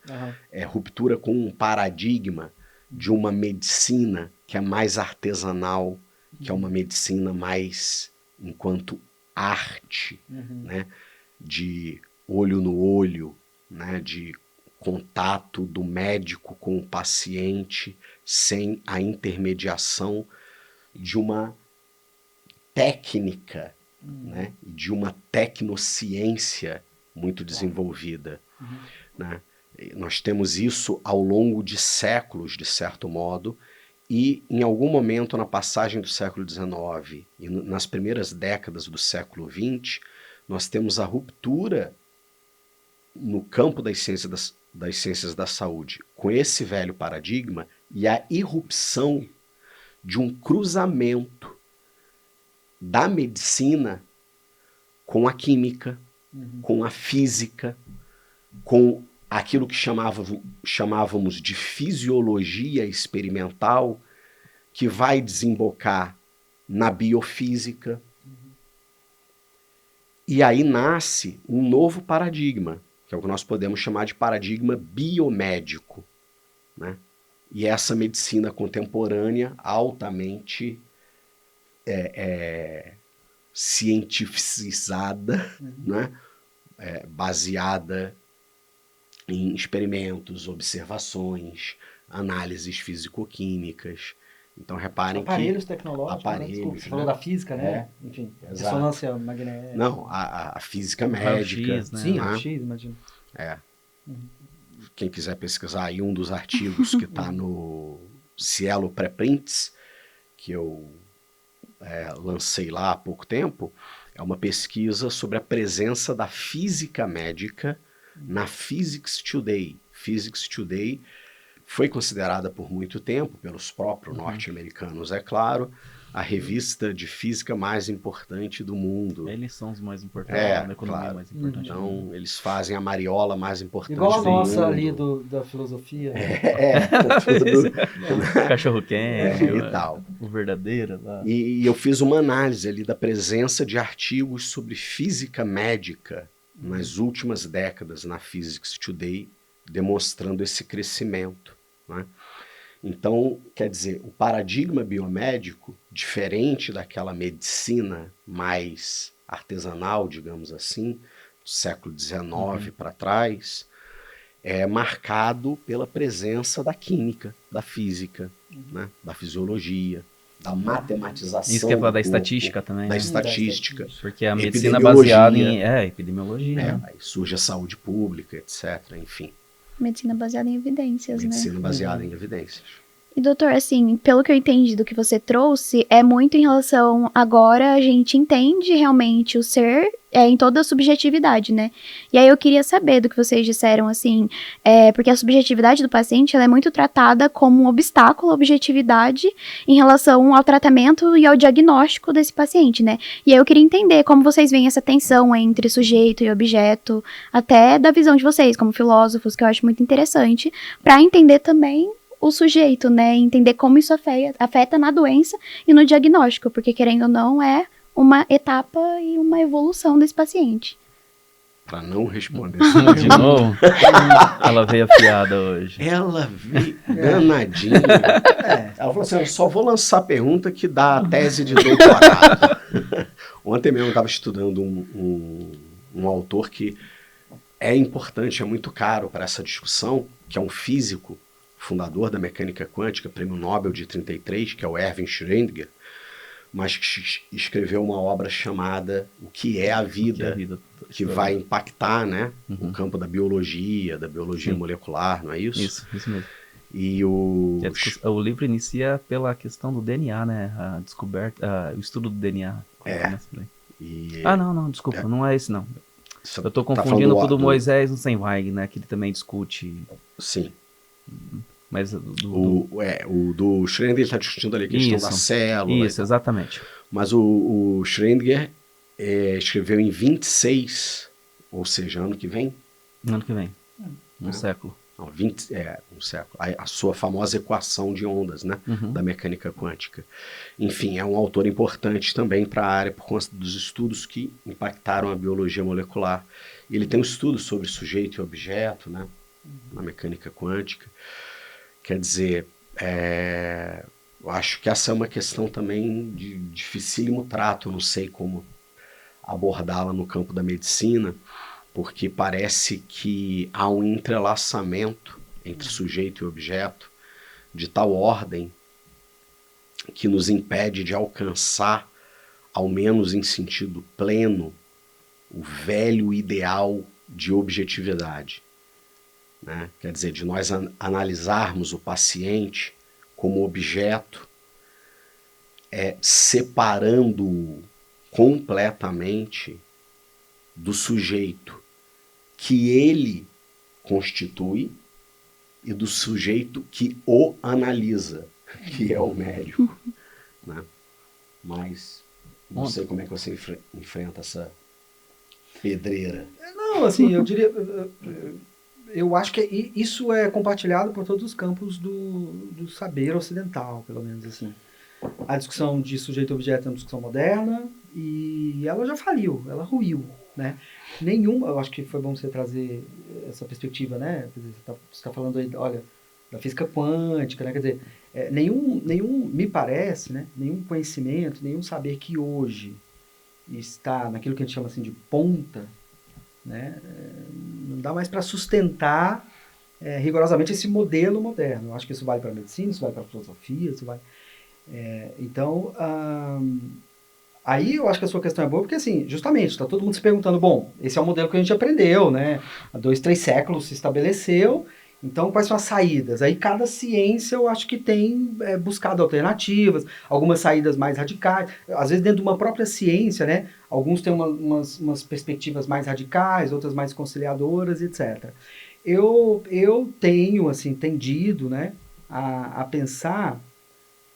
ruptura com um paradigma de uma medicina que é mais artesanal, que é uma medicina mais enquanto arte, né? De olho no olho, né? De contato do médico com o paciente, sem a intermediação de uma técnica, né, de uma tecnociência muito desenvolvida. Né? Nós temos isso ao longo de séculos, de certo modo, e em algum momento na passagem do século XIX e nas primeiras décadas do século XX, nós temos a ruptura no campo das ciências da saúde com esse velho paradigma e a irrupção de um cruzamento da medicina com a química, com a física, com aquilo que chamávamos de fisiologia experimental, que vai desembocar na biofísica. E aí nasce um novo paradigma, que é o que nós podemos chamar de paradigma biomédico, né? E essa medicina contemporânea altamente cientificizada, né? Baseada em experimentos, observações, análises físico-químicas. Então, reparem aparelhos que... tecnológicos, aparelhos, você falou da física, né? Enfim, exato. Ressonância magnética. Não, a física médica. Raio-X, né? Sim, raio-X, imagino. Quem quiser pesquisar aí um dos artigos que está no Cielo Preprints, que eu lancei lá há pouco tempo, é uma pesquisa sobre a presença da física médica na Physics Today. Physics Today foi considerada por muito tempo, pelos próprios norte-americanos, é claro, a revista de física mais importante do mundo. Eles são os mais importantes, da economia mais importante do mundo. Então, eles fazem a mariola mais importante Igual a do nossa mundo. ali da filosofia. Cachorro quente, e tal. o verdadeiro lá. E eu fiz uma análise ali da presença de artigos sobre física médica nas últimas décadas na Physics Today, demonstrando esse crescimento, né? Então, quer dizer, o paradigma biomédico, diferente daquela medicina mais artesanal, digamos assim, do século XIX para trás, é marcado pela presença da química, da física, né? Da fisiologia, da matematização. Isso que é falar da estatística também. Da né? estatística. Porque a medicina é baseada em epidemiologia. Aí surge a saúde pública, etc. Enfim. Medicina baseada em evidências, né? Medicina baseada em evidências. E doutor, assim, pelo que eu entendi do que você trouxe, é muito em relação, agora a gente entende realmente o ser em toda a subjetividade, né? E aí eu queria saber do que vocês disseram, assim, porque a subjetividade do paciente, ela é muito tratada como um obstáculo à objetividade em relação ao tratamento e ao diagnóstico desse paciente, né? E aí eu queria entender como vocês veem essa tensão entre sujeito e objeto, até da visão de vocês, como filósofos, que eu acho muito interessante, para entender também o sujeito, né, entender como isso afeta na doença e no diagnóstico, porque querendo ou não é uma etapa e uma evolução desse paciente. Para não responder de novo, ela veio afiada hoje. Ela veio danadinha. Ela falou assim, eu só vou lançar a pergunta que dá a tese de doutorado. Ontem mesmo eu estava estudando um autor que é importante, é muito caro para essa discussão, que é um físico, fundador da mecânica quântica, prêmio Nobel de 33, que é o Erwin Schrödinger, mas que escreveu uma obra chamada O que é a Vida, que vai impactar, né, o campo da biologia molecular, não é isso? Isso mesmo. E o livro inicia pela questão do DNA, né, a descoberta, o estudo do DNA. Não, desculpa, não é esse não. Eu estou confundindo com o do Moisés no Senweig, né, que ele também discute. Sim. Mas o do Schrödinger está discutindo ali a questão da célula. Isso, exatamente. Mas o Schrödinger escreveu em 26, ou seja, ano que vem. Ano que vem, um século. Não, um século. A sua famosa equação de ondas, né, da mecânica quântica. Enfim, é um autor importante também para a área por conta dos estudos que impactaram a biologia molecular. Ele tem um estudo sobre sujeito e objeto, né, na mecânica quântica. Quer dizer, eu acho que essa é uma questão também de dificílimo trato, eu não sei como abordá-la no campo da medicina, porque parece que há um entrelaçamento entre sujeito e objeto de tal ordem que nos impede de alcançar, ao menos em sentido pleno, o velho ideal de objetividade. Né? Quer dizer, de nós analisarmos o paciente como objeto, separando-o completamente do sujeito que ele constitui e do sujeito que o analisa, que é o médico. Né? Mas não sei como é que você enfrenta essa pedreira. Não, assim, eu diria... Eu acho que isso é compartilhado por todos os campos do saber ocidental, pelo menos assim. A discussão de sujeito-objeto é uma discussão moderna e ela já faliu, ela ruiu, né? Eu acho que foi bom você trazer essa perspectiva, né? Quer dizer, você está falando aí, olha, da física quântica, né? Quer dizer, me parece, né? Nenhum conhecimento, nenhum saber que hoje está naquilo que a gente chama assim de ponta, né? Não dá mais para sustentar rigorosamente esse modelo moderno. Eu acho que isso vale para a medicina, isso vale para a filosofia, isso vale... Então, aí eu acho que a sua questão é boa, porque assim, justamente, está todo mundo se perguntando, bom, esse é o modelo que a gente aprendeu, né? Há 2, 3 séculos se estabeleceu, Então, quais são as saídas? Aí, cada ciência, eu acho que tem buscado alternativas, algumas saídas mais radicais. Às vezes, dentro de uma própria ciência, né? Alguns têm umas perspectivas mais radicais, outras mais conciliadoras, etc. Eu tenho, assim, tendido, né, a pensar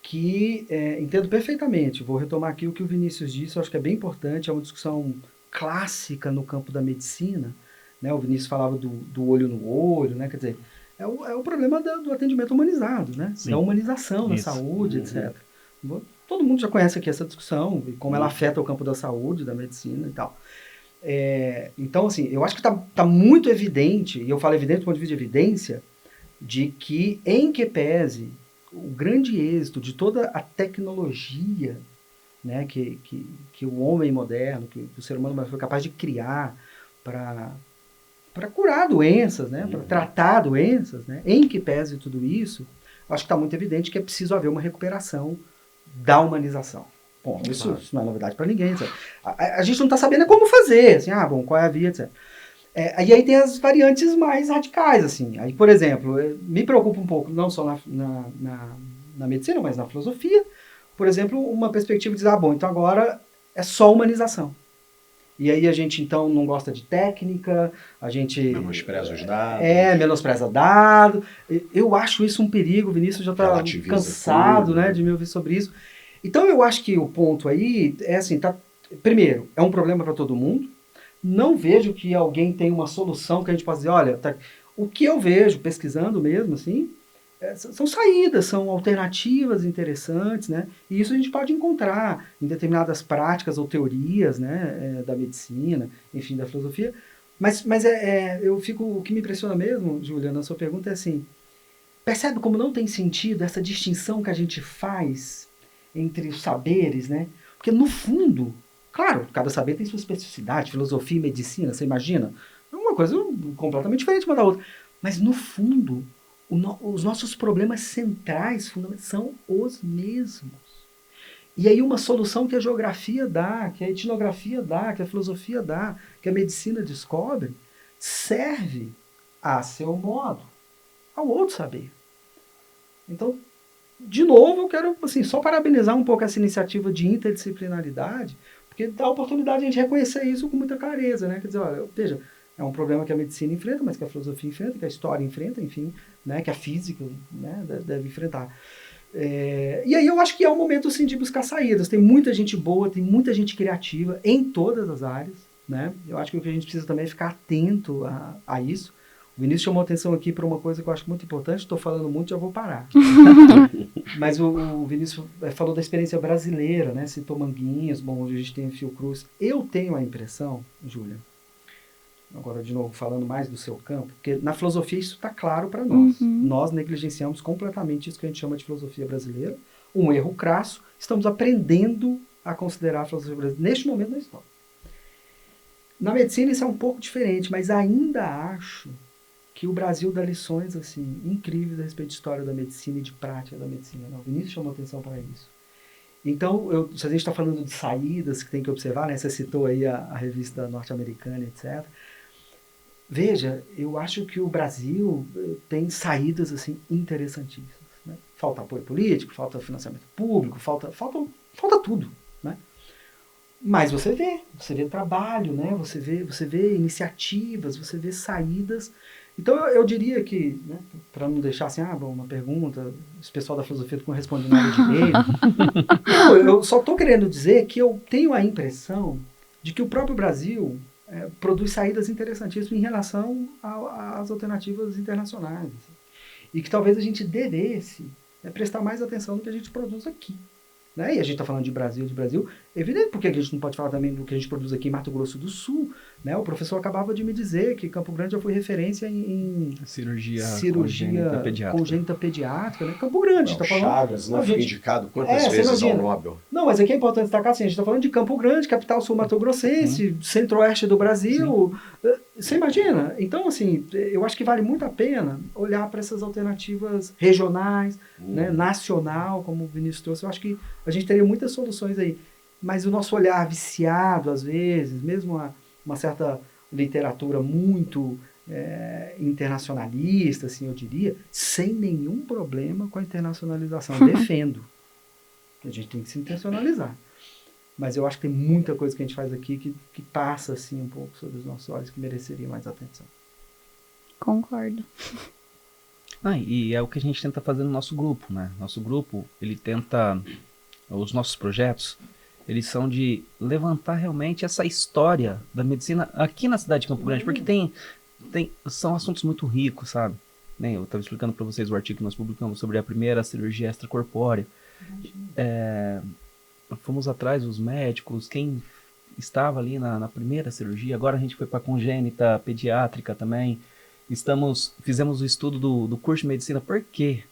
que, entendo perfeitamente, vou retomar aqui o que o Vinícius disse, eu acho que é bem importante, é uma discussão clássica no campo da medicina, né? O Vinícius falava do olho no olho, né? Quer dizer, é o problema do atendimento humanizado, né? Sim. Da humanização da Isso. saúde, etc. Todo mundo já conhece aqui essa discussão, e como ela afeta o campo da saúde, da medicina e tal. Então, assim, eu acho que tá muito evidente, e eu falo evidente do ponto de vista de evidência, de que, em que pese o grande êxito de toda a tecnologia, né, que o homem moderno, que o ser humano moderno foi capaz de criar para curar doenças, né, para tratar doenças, né, em que pese tudo isso, acho que está muito evidente que é preciso haver uma recuperação da humanização. Bom, isso não é novidade para ninguém. A gente não está sabendo como fazer, assim, qual é a via, etc. E aí tem as variantes mais radicais, assim. Aí, por exemplo, me preocupa um pouco, não só na medicina, mas na filosofia. Por exemplo, uma perspectiva de dizer, então agora é só humanização. E aí a gente, então, não gosta de técnica, a gente... Menospreza os dados. Menospreza dados. Eu acho isso um perigo, o Vinícius já está cansado, tudo, né, de me ouvir sobre isso. Então, eu acho que o ponto aí é assim, primeiro, é um problema para todo mundo. Não vejo que alguém tem uma solução que a gente possa dizer, olha, o que eu vejo, pesquisando mesmo, assim, são saídas, são alternativas interessantes, né? E isso a gente pode encontrar em determinadas práticas ou teorias, né, da medicina, enfim, da filosofia. Mas o que me impressiona mesmo, Júlia, na sua pergunta é assim, percebe como não tem sentido essa distinção que a gente faz entre os saberes, né? Porque no fundo, claro, cada saber tem sua especificidade, filosofia e medicina, você imagina? É uma coisa completamente diferente uma da outra. Mas no fundo, os nossos problemas centrais são os mesmos. E aí uma solução que a geografia dá, que a etnografia dá, que a filosofia dá, que a medicina descobre, serve a seu modo, ao outro saber. Então, de novo, eu quero assim, só parabenizar um pouco essa iniciativa de interdisciplinaridade, porque dá a oportunidade de a gente reconhecer isso com muita clareza, né? Quer dizer, olha, veja, é um problema que a medicina enfrenta, mas que a filosofia enfrenta, que a história enfrenta, enfim, né? Que a física, né, deve enfrentar. E aí eu acho que é o momento, assim, de buscar saídas. Tem muita gente boa, tem muita gente criativa em todas as áreas, né? Eu acho que o que a gente precisa também é ficar atento a isso. O Vinícius chamou atenção aqui para uma coisa que eu acho muito importante. Estou falando muito, já vou parar. Mas o Vinícius falou da experiência brasileira, né? Citou Manguinhos, bom, hoje a gente tem a Fiocruz. Eu tenho a impressão, Júlia, agora de novo falando mais do seu campo, porque na filosofia isso está claro para nós. Nós negligenciamos completamente isso que a gente chama de filosofia brasileira. Um erro crasso. Estamos aprendendo a considerar a filosofia brasileira neste momento da história. Na medicina isso é um pouco diferente, mas ainda acho que o Brasil dá lições assim, incríveis a respeito de história da medicina e de prática da medicina. Não, o Vinícius chamou atenção para isso. Então, se a gente está falando de saídas que tem que observar, né? Você citou aí a revista norte-americana, etc. Veja, eu acho que o Brasil tem saídas assim, interessantíssimas. Né? Falta apoio político, falta financiamento público, falta tudo. Né? Mas você vê trabalho, né? você vê iniciativas, você vê saídas. Então, eu diria que, né, para não deixar assim, uma pergunta, esse pessoal da filosofia não responde nada direito. Não, eu só estou querendo dizer que eu tenho a impressão de que o próprio Brasil produz saídas interessantíssimas em relação às alternativas internacionais. Assim. E que talvez a gente devesse prestar mais atenção no que a gente produz aqui. Né? E a gente está falando de Brasil, evidente, porque a gente não pode falar também do que a gente produz aqui em Mato Grosso do Sul. Né? O professor acabava de me dizer que Campo Grande já foi referência em cirurgia congênita pediátrica. Né? Campo Grande, está falando. Chagas, né? Foi indicado quantas vezes ao Nobel. Não, mas aqui é importante destacar assim, a gente está falando de Campo Grande, capital sul-mato-grossense, centro-oeste do Brasil. Sim. Você imagina? Então, assim, eu acho que vale muito a pena olhar para essas alternativas regionais, né, nacional, como o Vinícius trouxe. Eu acho que a gente teria muitas soluções aí. Mas o nosso olhar viciado, às vezes, mesmo uma certa literatura muito internacionalista, assim, eu diria, sem nenhum problema com a internacionalização. Defendo. A gente tem que se internacionalizar. Mas eu acho que tem muita coisa que a gente faz aqui que passa, assim, um pouco sobre os nossos olhos, que mereceria mais atenção. Concordo. E é o que a gente tenta fazer no nosso grupo, né? Nosso grupo, ele tenta... Os nossos projetos, eles são de levantar realmente essa história da medicina aqui na cidade de Campo Grande, porque são assuntos muito ricos, sabe? Né? Eu estava explicando para vocês o artigo que nós publicamos sobre a primeira cirurgia extracorpórea. Fomos atrás dos médicos, quem estava ali na primeira cirurgia, agora a gente foi para a congênita pediátrica também. Fizemos o estudo do curso de medicina. Por quê?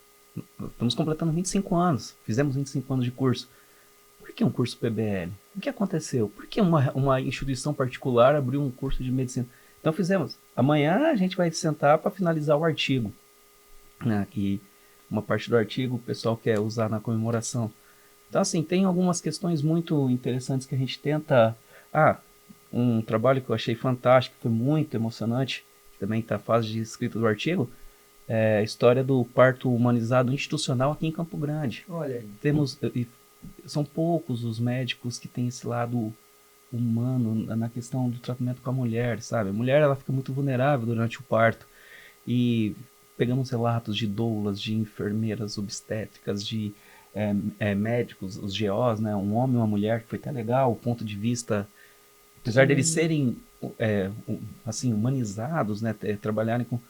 Estamos completando 25 anos. Fizemos 25 anos de curso. Por que um curso PBL? O que aconteceu? Por que uma instituição particular abriu um curso de medicina? Então fizemos. Amanhã a gente vai sentar para finalizar o artigo. Aqui, uma parte do artigo o pessoal quer usar na comemoração. Então, assim, tem algumas questões muito interessantes que a gente tenta... um trabalho que eu achei fantástico, foi muito emocionante, que também está na fase de escrita do artigo, é a história do parto humanizado institucional aqui em Campo Grande. Olha aí. São poucos os médicos que têm esse lado humano na questão do tratamento com a mulher, sabe? A mulher, ela fica muito vulnerável durante o parto. E pegamos relatos de doulas, de enfermeiras obstétricas, de médicos, os GOs, né? Um homem e uma mulher, que foi até legal, o ponto de vista, apesar deles serem assim, humanizados, né? Trabalharem com...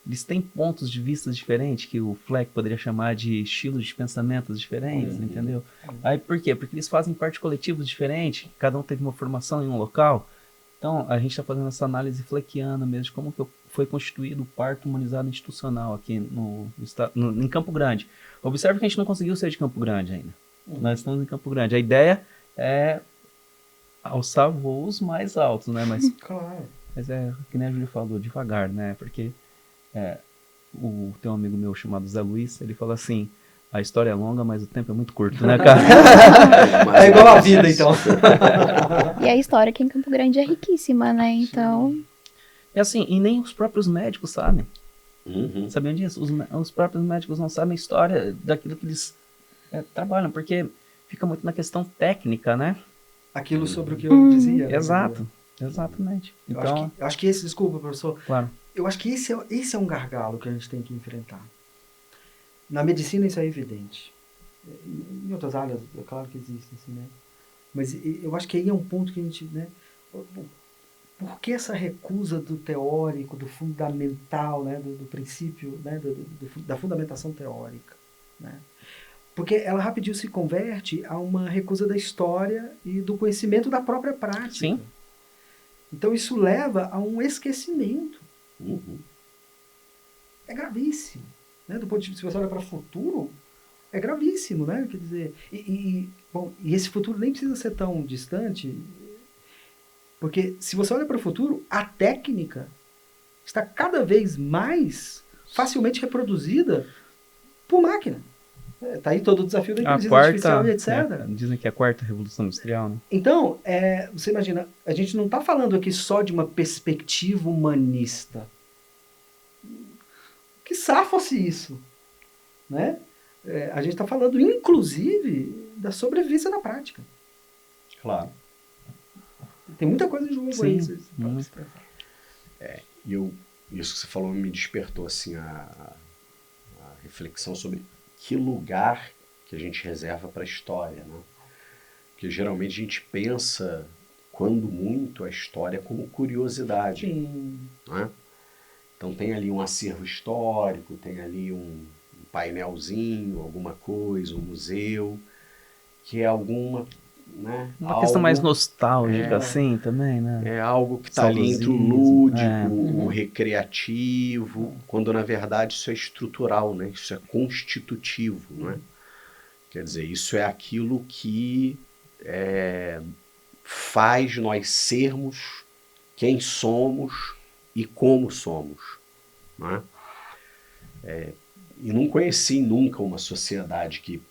Eles têm pontos de vista diferentes, que o Fleck poderia chamar de estilos de pensamentos diferentes, entendeu? Aí por quê? Porque eles fazem parte de coletivos diferentes, cada um teve uma formação em um local. Então, a gente está fazendo essa análise fleckiana mesmo, de como que foi constituído o parto humanizado institucional aqui em Campo Grande. Observe que a gente não conseguiu ser de Campo Grande ainda. Nós estamos em Campo Grande. A ideia é alçar voos mais altos, né? Claro. Mas que nem a Júlia falou, devagar, né? Porque tem um amigo meu chamado Zé Luiz, ele fala assim: a história é longa, mas o tempo é muito curto, né, cara? É igual a vida, então. E a história aqui em Campo Grande é riquíssima, né? Então... É assim, e nem os próprios médicos sabem. Sabiam disso? Os próprios médicos não sabem a história daquilo que eles trabalham, porque fica muito na questão técnica, né? Aquilo sobre o que eu dizia. Né? Exato, exatamente. Então, eu acho que esse, desculpa, professor. Claro. Eu acho que esse é um gargalo que a gente tem que enfrentar. Na medicina isso é evidente. Em outras áreas, é claro que existe, assim, né? Mas eu acho que aí é um ponto que a gente, né? Por que essa recusa do teórico, do fundamental, né? Do princípio, né? Da fundamentação teórica, né? Porque ela rapidinho se converte a uma recusa da história e do conhecimento da própria prática. Sim. Então isso leva a um esquecimento. É gravíssimo, né? Do ponto de vista, se você olha para o futuro, é gravíssimo, né? Quer dizer, e esse futuro nem precisa ser tão distante, porque se você olha para o futuro, a técnica está cada vez mais facilmente reproduzida por máquina. Está aí todo o desafio da inteligência artificial e etc. Dizem que é a quarta revolução industrial, né? Então, você imagina, a gente não está falando aqui só de uma perspectiva humanista. Quiçá fosse isso, né? A gente está falando, inclusive, da sobrevivência na prática. Claro. Tem muita coisa em jogo aí. Isso que você falou me despertou assim, a reflexão sobre que lugar que a gente reserva para a história, né? Porque geralmente a gente pensa, quando muito, a história como curiosidade. Sim. Né? Então tem ali um acervo histórico, tem ali um painelzinho, alguma coisa, um museu, que é alguma... Né, uma questão mais nostálgica, assim, também, né? É algo que está ali entre o lúdico, o recreativo, quando na verdade isso é estrutural, né? Isso é constitutivo, né? Quer dizer, isso é aquilo que faz nós sermos quem somos e como somos, né? E não conheci nunca uma sociedade que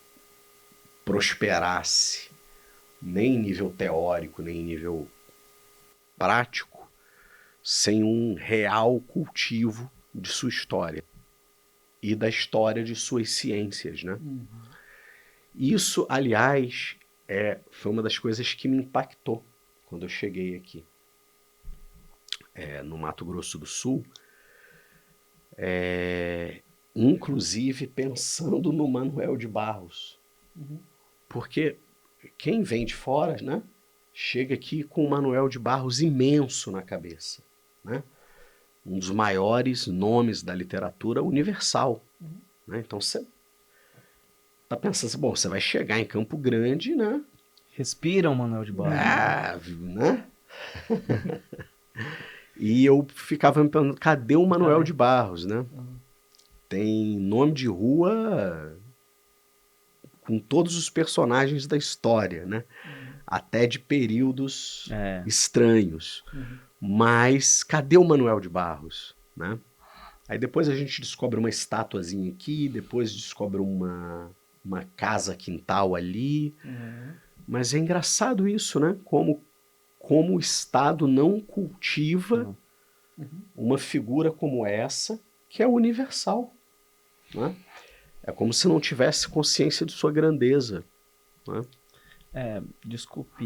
prosperasse, nem em nível teórico, nem em nível prático, sem um real cultivo de sua história e da história de suas ciências, né? Isso, aliás, foi uma das coisas que me impactou quando eu cheguei aqui, no Mato Grosso do Sul, inclusive pensando no Manuel de Barros, porque quem vem de fora, né, chega aqui com o Manuel de Barros imenso na cabeça, né? Um dos maiores nomes da literatura universal, né? Então você tá pensando assim, bom, você vai chegar em Campo Grande, né? Respiram, Manuel de Barros. Né? E eu ficava me perguntando, cadê o Manuel de Barros, né? Tem nome de rua com todos os personagens da história, né? Até de períodos estranhos. Mas cadê o Manuel de Barros, né? Aí depois a gente descobre uma estatuazinha aqui, depois descobre uma casa quintal ali. Mas é engraçado isso, né? Como o Estado não cultiva uma figura como essa, que é universal, né? É como se não tivesse consciência de sua grandeza, né? Desculpe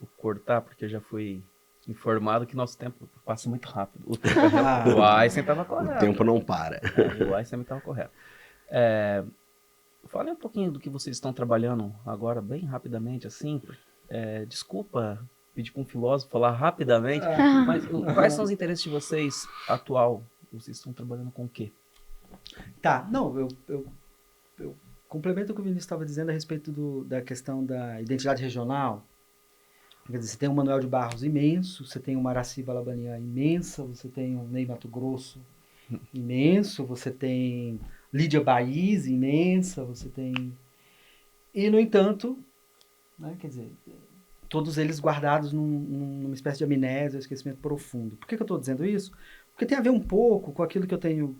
eu cortar, porque eu já fui informado que nosso tempo passa muito rápido. O tempo o Einstein estava correto. O tempo não para. O Einstein estava correto. Fale um pouquinho do que vocês estão trabalhando agora, bem rapidamente, assim. Desculpa pedir para um filósofo falar rapidamente, mas quais são os interesses de vocês atual? Vocês estão trabalhando com o quê? Tá, não, eu complemento o que o Vinícius estava dizendo a respeito da questão da identidade regional. Quer dizer, você tem um Manuel de Barros imenso, você tem uma Araciba Labanian imensa, você tem um Ney Mato Grosso imenso, você tem Lídia Baís imensa, você tem... E, no entanto, né, quer dizer, todos eles guardados numa espécie de amnésia, esquecimento profundo. Por que eu estou dizendo isso? Porque tem a ver um pouco com aquilo que eu tenho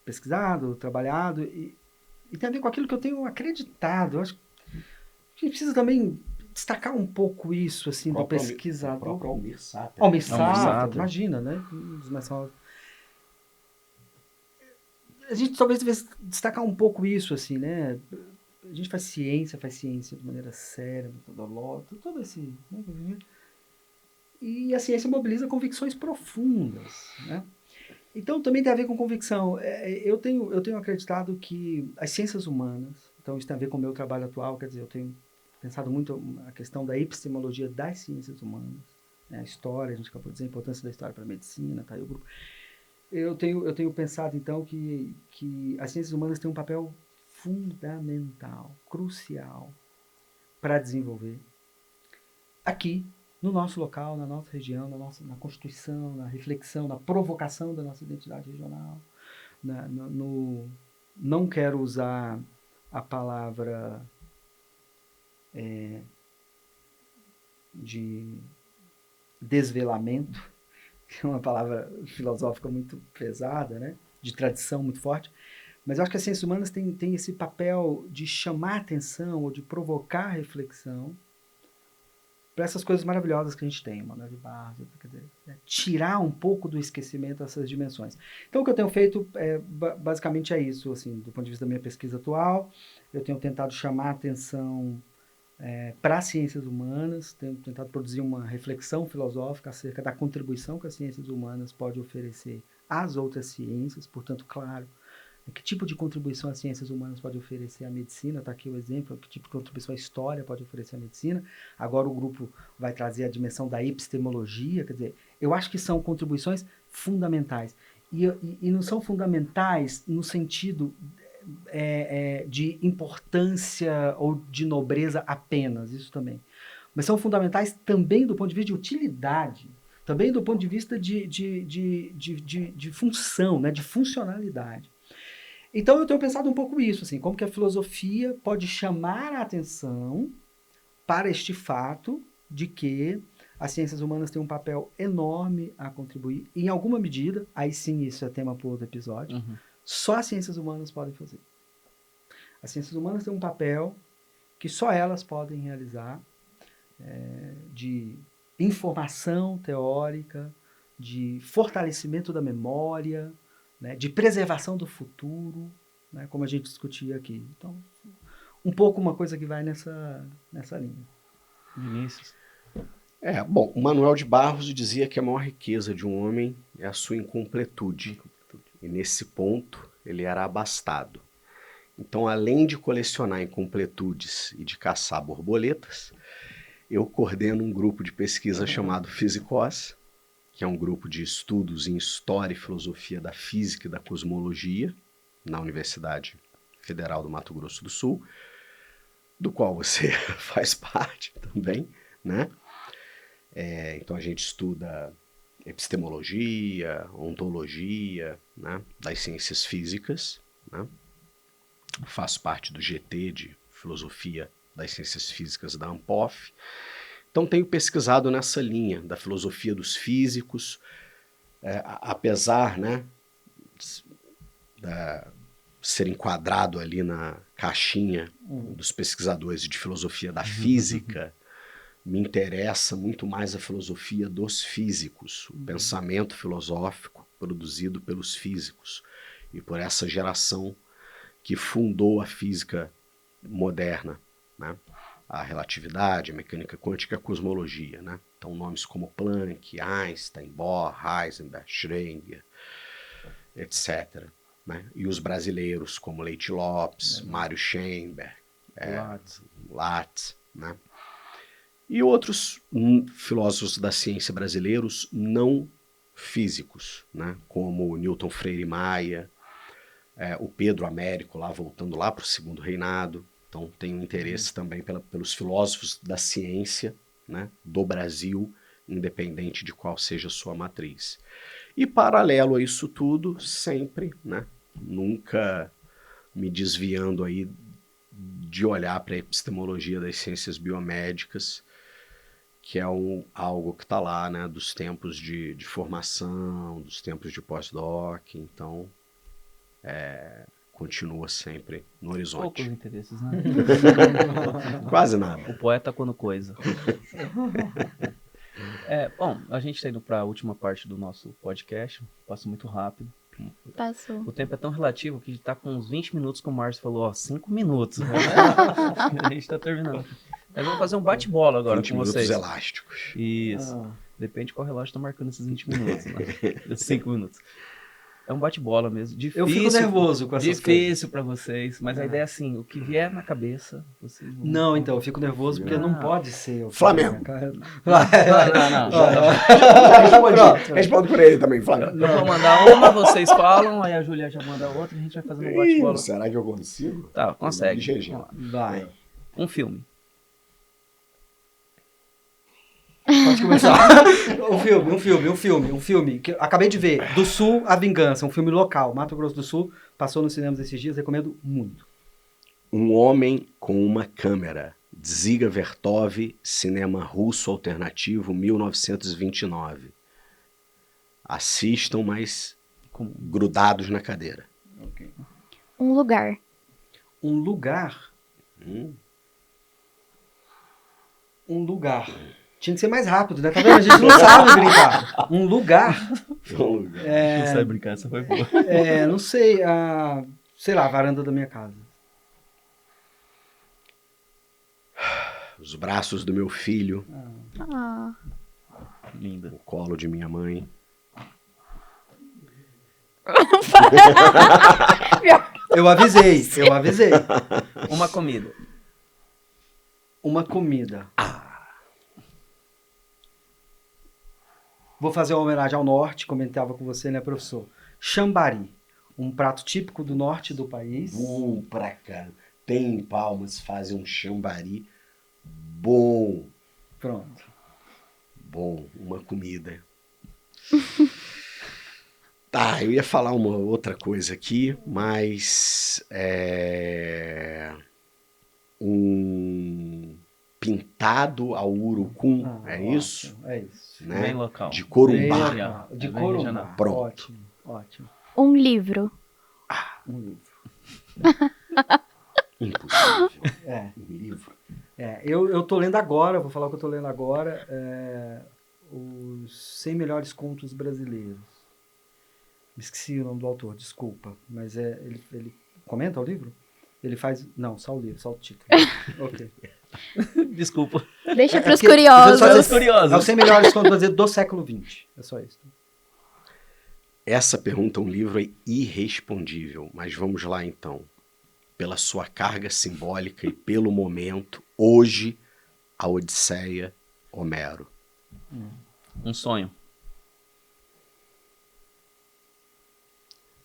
pesquisado, trabalhado, e tem a ver com aquilo que eu tenho acreditado. Eu acho que a gente precisa também destacar um pouco isso, assim, do pesquisador. O próprio Almir Sater. Almir Sater, imagina, né? A gente talvez devesse destacar um pouco isso, assim, né? A gente faz ciência de maneira séria, metodológica, todo esse... Né? E a ciência mobiliza convicções profundas, né? Então, também tem a ver com convicção. Eu tenho acreditado que as ciências humanas, então isso tem a ver com o meu trabalho atual, quer dizer, eu tenho pensado muito a questão da epistemologia das ciências humanas, né? A história, a gente acabou de dizer a importância da história para a medicina, tá aí o grupo. Eu tenho pensado, então, que as ciências humanas têm um papel fundamental, crucial, para desenvolver aqui, no nosso local, na nossa região, na constituição, na reflexão, na provocação da nossa identidade regional. Não quero usar a palavra de desvelamento, que é uma palavra filosófica muito pesada, né? De tradição muito forte, mas eu acho que as ciências humanas têm esse papel de chamar atenção ou de provocar reflexão para essas coisas maravilhosas que a gente tem, Manuel de Barros, quer dizer, tirar um pouco do esquecimento essas dimensões. Então, o que eu tenho feito basicamente é isso, assim, do ponto de vista da minha pesquisa atual. Eu tenho tentado chamar atenção para as ciências humanas, tenho tentado produzir uma reflexão filosófica acerca da contribuição que as ciências humanas podem oferecer às outras ciências, portanto, claro, que tipo de contribuição as ciências humanas podem oferecer à medicina, está aqui o exemplo, que tipo de contribuição a história pode oferecer à medicina. Agora o grupo vai trazer a dimensão da epistemologia, quer dizer, eu acho que são contribuições fundamentais. E não são fundamentais no sentido de importância ou de nobreza apenas, isso também. Mas são fundamentais também do ponto de vista de utilidade, também do ponto de vista de função, né, de funcionalidade. Então eu tenho pensado um pouco isso, assim, como que a filosofia pode chamar a atenção para este fato de que as ciências humanas têm um papel enorme a contribuir, em alguma medida, aí sim isso é tema para outro episódio, só as ciências humanas podem fazer. As ciências humanas têm um papel que só elas podem realizar, de informação teórica, de fortalecimento da memória, né, de preservação do futuro, né, como a gente discutia aqui. Então, um pouco uma coisa que vai nessa linha. Vinícius. Bom, o Manuel de Barros dizia que a maior riqueza de um homem é a sua incompletude. E nesse ponto, ele era abastado. Então, além de colecionar incompletudes e de caçar borboletas, eu coordeno um grupo de pesquisa chamado Fisicós, que é um grupo de estudos em História e Filosofia da Física e da Cosmologia, na Universidade Federal do Mato Grosso do Sul, do qual você faz parte também, né? Então a gente estuda epistemologia, ontologia, né, das ciências físicas, né? Faço parte do GT de Filosofia das Ciências Físicas da Ampof. Então tenho pesquisado nessa linha da filosofia dos físicos, apesar, né, de ser enquadrado ali na caixinha dos pesquisadores de filosofia da física, me interessa muito mais a filosofia dos físicos, o pensamento filosófico produzido pelos físicos e por essa geração que fundou a física moderna, né? A relatividade, a mecânica quântica e a cosmologia, né? Então nomes como Planck, Einstein, Bohr, Heisenberg, Schrödinger, etc., né? E os brasileiros como Leite Lopes, Mário Schemberg, Lattes, né? E outros filósofos da ciência brasileiros não físicos, né? Como Newton Freire Maia, o Pedro Américo, voltando lá para o Segundo Reinado. Então tenho interesse também pelos filósofos da ciência, né, do Brasil, independente de qual seja a sua matriz. E paralelo a isso tudo, sempre, né, nunca me desviando aí de olhar para a epistemologia das ciências biomédicas, que é algo que está lá, né, dos tempos de formação, dos tempos de pós-doc. Então, continua sempre no horizonte. Poucos interesses, né? Quase nada. O poeta quando coisa. Bom, a gente está indo para a última parte do nosso podcast. Passa muito rápido. Passou. O tempo é tão relativo que está com uns 20 minutos, como o Márcio falou, 5 minutos. Né? A gente está terminando. Mas vamos fazer um bate-bola agora 20 com vocês. minutos elásticos. Isso. Depende qual relógio está marcando esses 20 minutos. Né? 5 minutos. É um bate-bola mesmo. Difícil, Eu fico nervoso com essas coisas. Difícil para vocês, mas a ideia é assim, o que vier na cabeça, vocês vão... Não, então, eu fico nervoso porque não pode ser. Flamengo. Não. Responde por ele também, Flamengo. Eu vou mandar uma, vocês falam, aí a Júlia já manda outra e a gente vai fazendo um bate-bola. Será que eu consigo? Tá, consegue. GG. Vai. Um filme. Pode começar. Um filme que eu acabei de ver, Do Sul à Vingança, um filme local, Mato Grosso do Sul, passou nos cinemas esses dias, recomendo muito. Um Homem com uma Câmera, Dziga Vertov, cinema russo alternativo, 1929. Assistam, mas grudados na cadeira. Okay. Um lugar. Um lugar. Um lugar. Tinha que ser mais rápido, né? Tá vendo? A gente não sabe brincar. Um lugar. Não sabe brincar, essa foi boa. Não sei, sei lá, a varanda da minha casa. Os braços do meu filho, Linda. o colo de minha mãe. Eu avisei. Uma comida. Uma comida. Vou fazer uma homenagem ao norte, comentava com você, né, professor? Chambari, um prato típico do norte do país. Pra cá. Tem em Palmas, fazem um chambari bom. Pronto. Bom, uma comida. Tá, eu ia falar uma outra coisa aqui, mas um pintado ao urucum, isso? É isso. Né? Bem local. De Corumbá. Regional. De Bem Corumbá. regional. Pronto. Ótimo. Um livro. Um livro. Impossível. Um livro. Eu tô lendo agora, vou falar o que eu tô lendo agora. os 100 melhores contos brasileiros. Me esqueci o nome do autor, desculpa. Mas ele comenta o livro? Ele faz... Não, só o livro, só o título. Ok. Desculpa. Deixa pros porque- curiosos. Para os curiosos. É os 100 melhores contos brasileiros do século XX. É só isso. Essa pergunta é um livro irrespondível, mas vamos lá então. Pela sua carga simbólica e pelo momento, hoje, a Odisseia, Homero. Um sonho.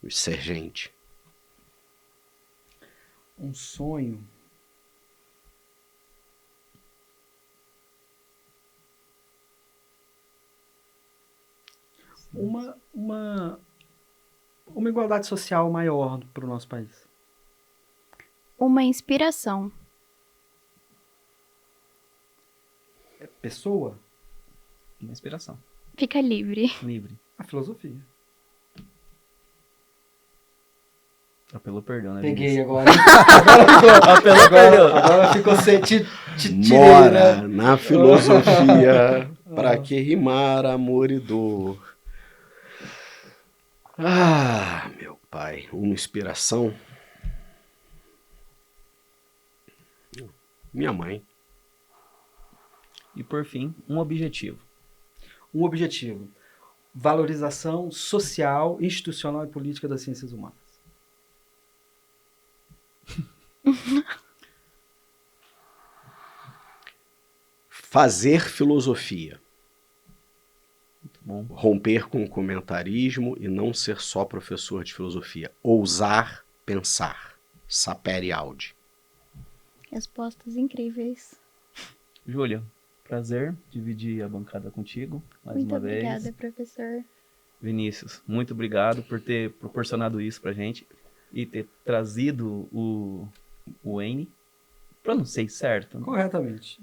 Os Sergente. Um sonho. Uma igualdade social maior para o nosso país. Uma inspiração. Pessoa, Uma inspiração. Fica livre. Livre. a filosofia. Apelou perdão, né? Peguei Vinícius? agora. Apelou perdão. Agora ficou sem... Tirei, Mora né? na filosofia, pra que rimar amor e dor. Ah, meu pai, uma inspiração. Minha mãe. E por fim, um objetivo. Um objetivo. Valorização social, institucional e política das ciências humanas. Fazer filosofia. Muito bom. Romper com o comentarismo e não ser só professor de filosofia. Ousar pensar. Sapere Aude. Respostas incríveis. Júlia, prazer dividir a bancada contigo mais Muito uma vez. obrigada, professor. Vinícius, muito obrigado por ter proporcionado isso pra gente e ter trazido o Wayne. Pronunciei certo? Corretamente.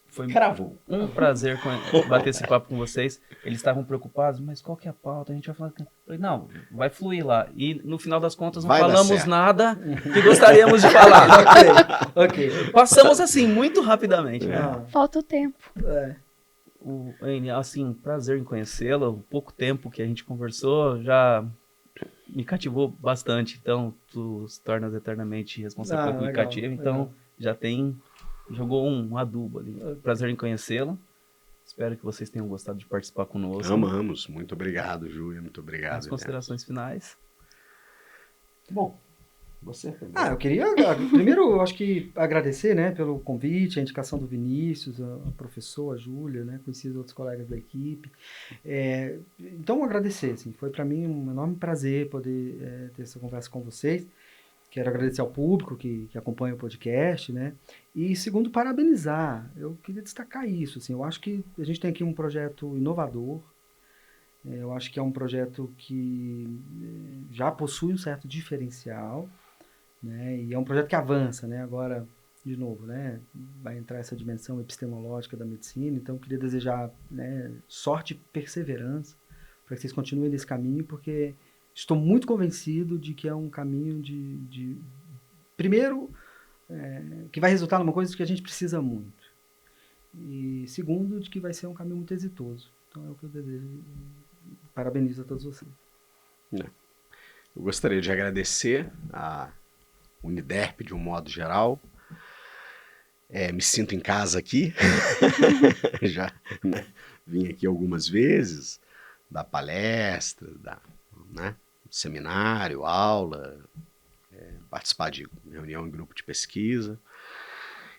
Foi Cravou. um prazer bater esse papo com vocês. Eles estavam preocupados, mas qual que é a pauta? A gente vai falar... Falei, não, vai fluir lá. E no final das contas não Vai dar falamos certo. nada que gostaríamos de falar. Ok. Passamos assim, muito rapidamente. Né? Ah, Falta o tempo. O Wayne, assim, prazer em conhecê-lo. O pouco tempo que a gente conversou já me cativou bastante. Então, tu se tornas eternamente responsável pelo que me legal, cativa. Então, legal. já jogou um adubo ali. Prazer em conhecê-lo. Espero que vocês tenham gostado de participar conosco. Amamos. Muito obrigado, Júlia. Muito obrigado. As considerações finais. Bom, você. eu queria, primeiro, eu acho que agradecer, né, pelo convite, a indicação do Vinícius, a professora, a Júlia, né, conheci os outros colegas da equipe. Então, agradecer, assim, foi para mim um enorme prazer poder ter essa conversa com vocês. Quero agradecer ao público que acompanha o podcast, né, e segundo, parabenizar. Eu queria destacar isso, assim, eu acho que a gente tem aqui um projeto inovador. Eu acho que é um projeto que já possui um certo diferencial, né? E é um projeto que avança, né? Agora, de novo, né? Vai entrar essa dimensão epistemológica da medicina. Então, eu queria desejar, né, sorte e perseverança para que vocês continuem nesse caminho, porque estou muito convencido de que é um caminho primeiro, que vai resultar numa coisa que a gente precisa muito. E segundo, de que vai ser um caminho muito exitoso. Então, é o que eu desejo. Parabenizo a todos vocês. Eu gostaria de agradecer a Uniderp de um modo geral. Me sinto em casa aqui. Já, né, vim aqui algumas vezes, dar palestra, dar, né, seminário, aula, participar de reunião em grupo de pesquisa.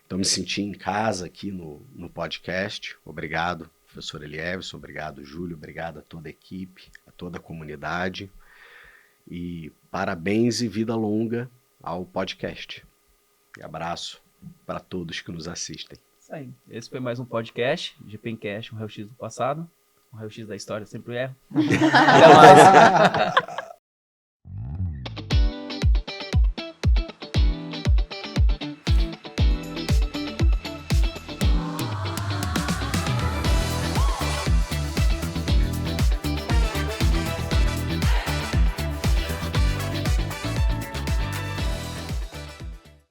Então, me senti em casa aqui no podcast. Obrigado, professor Elieverson. Obrigado, Júlio. Obrigado a toda a equipe, a toda a comunidade. E parabéns e vida longa ao podcast. E abraço para todos que nos assistem. Isso aí. Esse foi mais um podcast, GPencast, um raio-x do passado. Um raio-x da história, sempre erro. Até mais.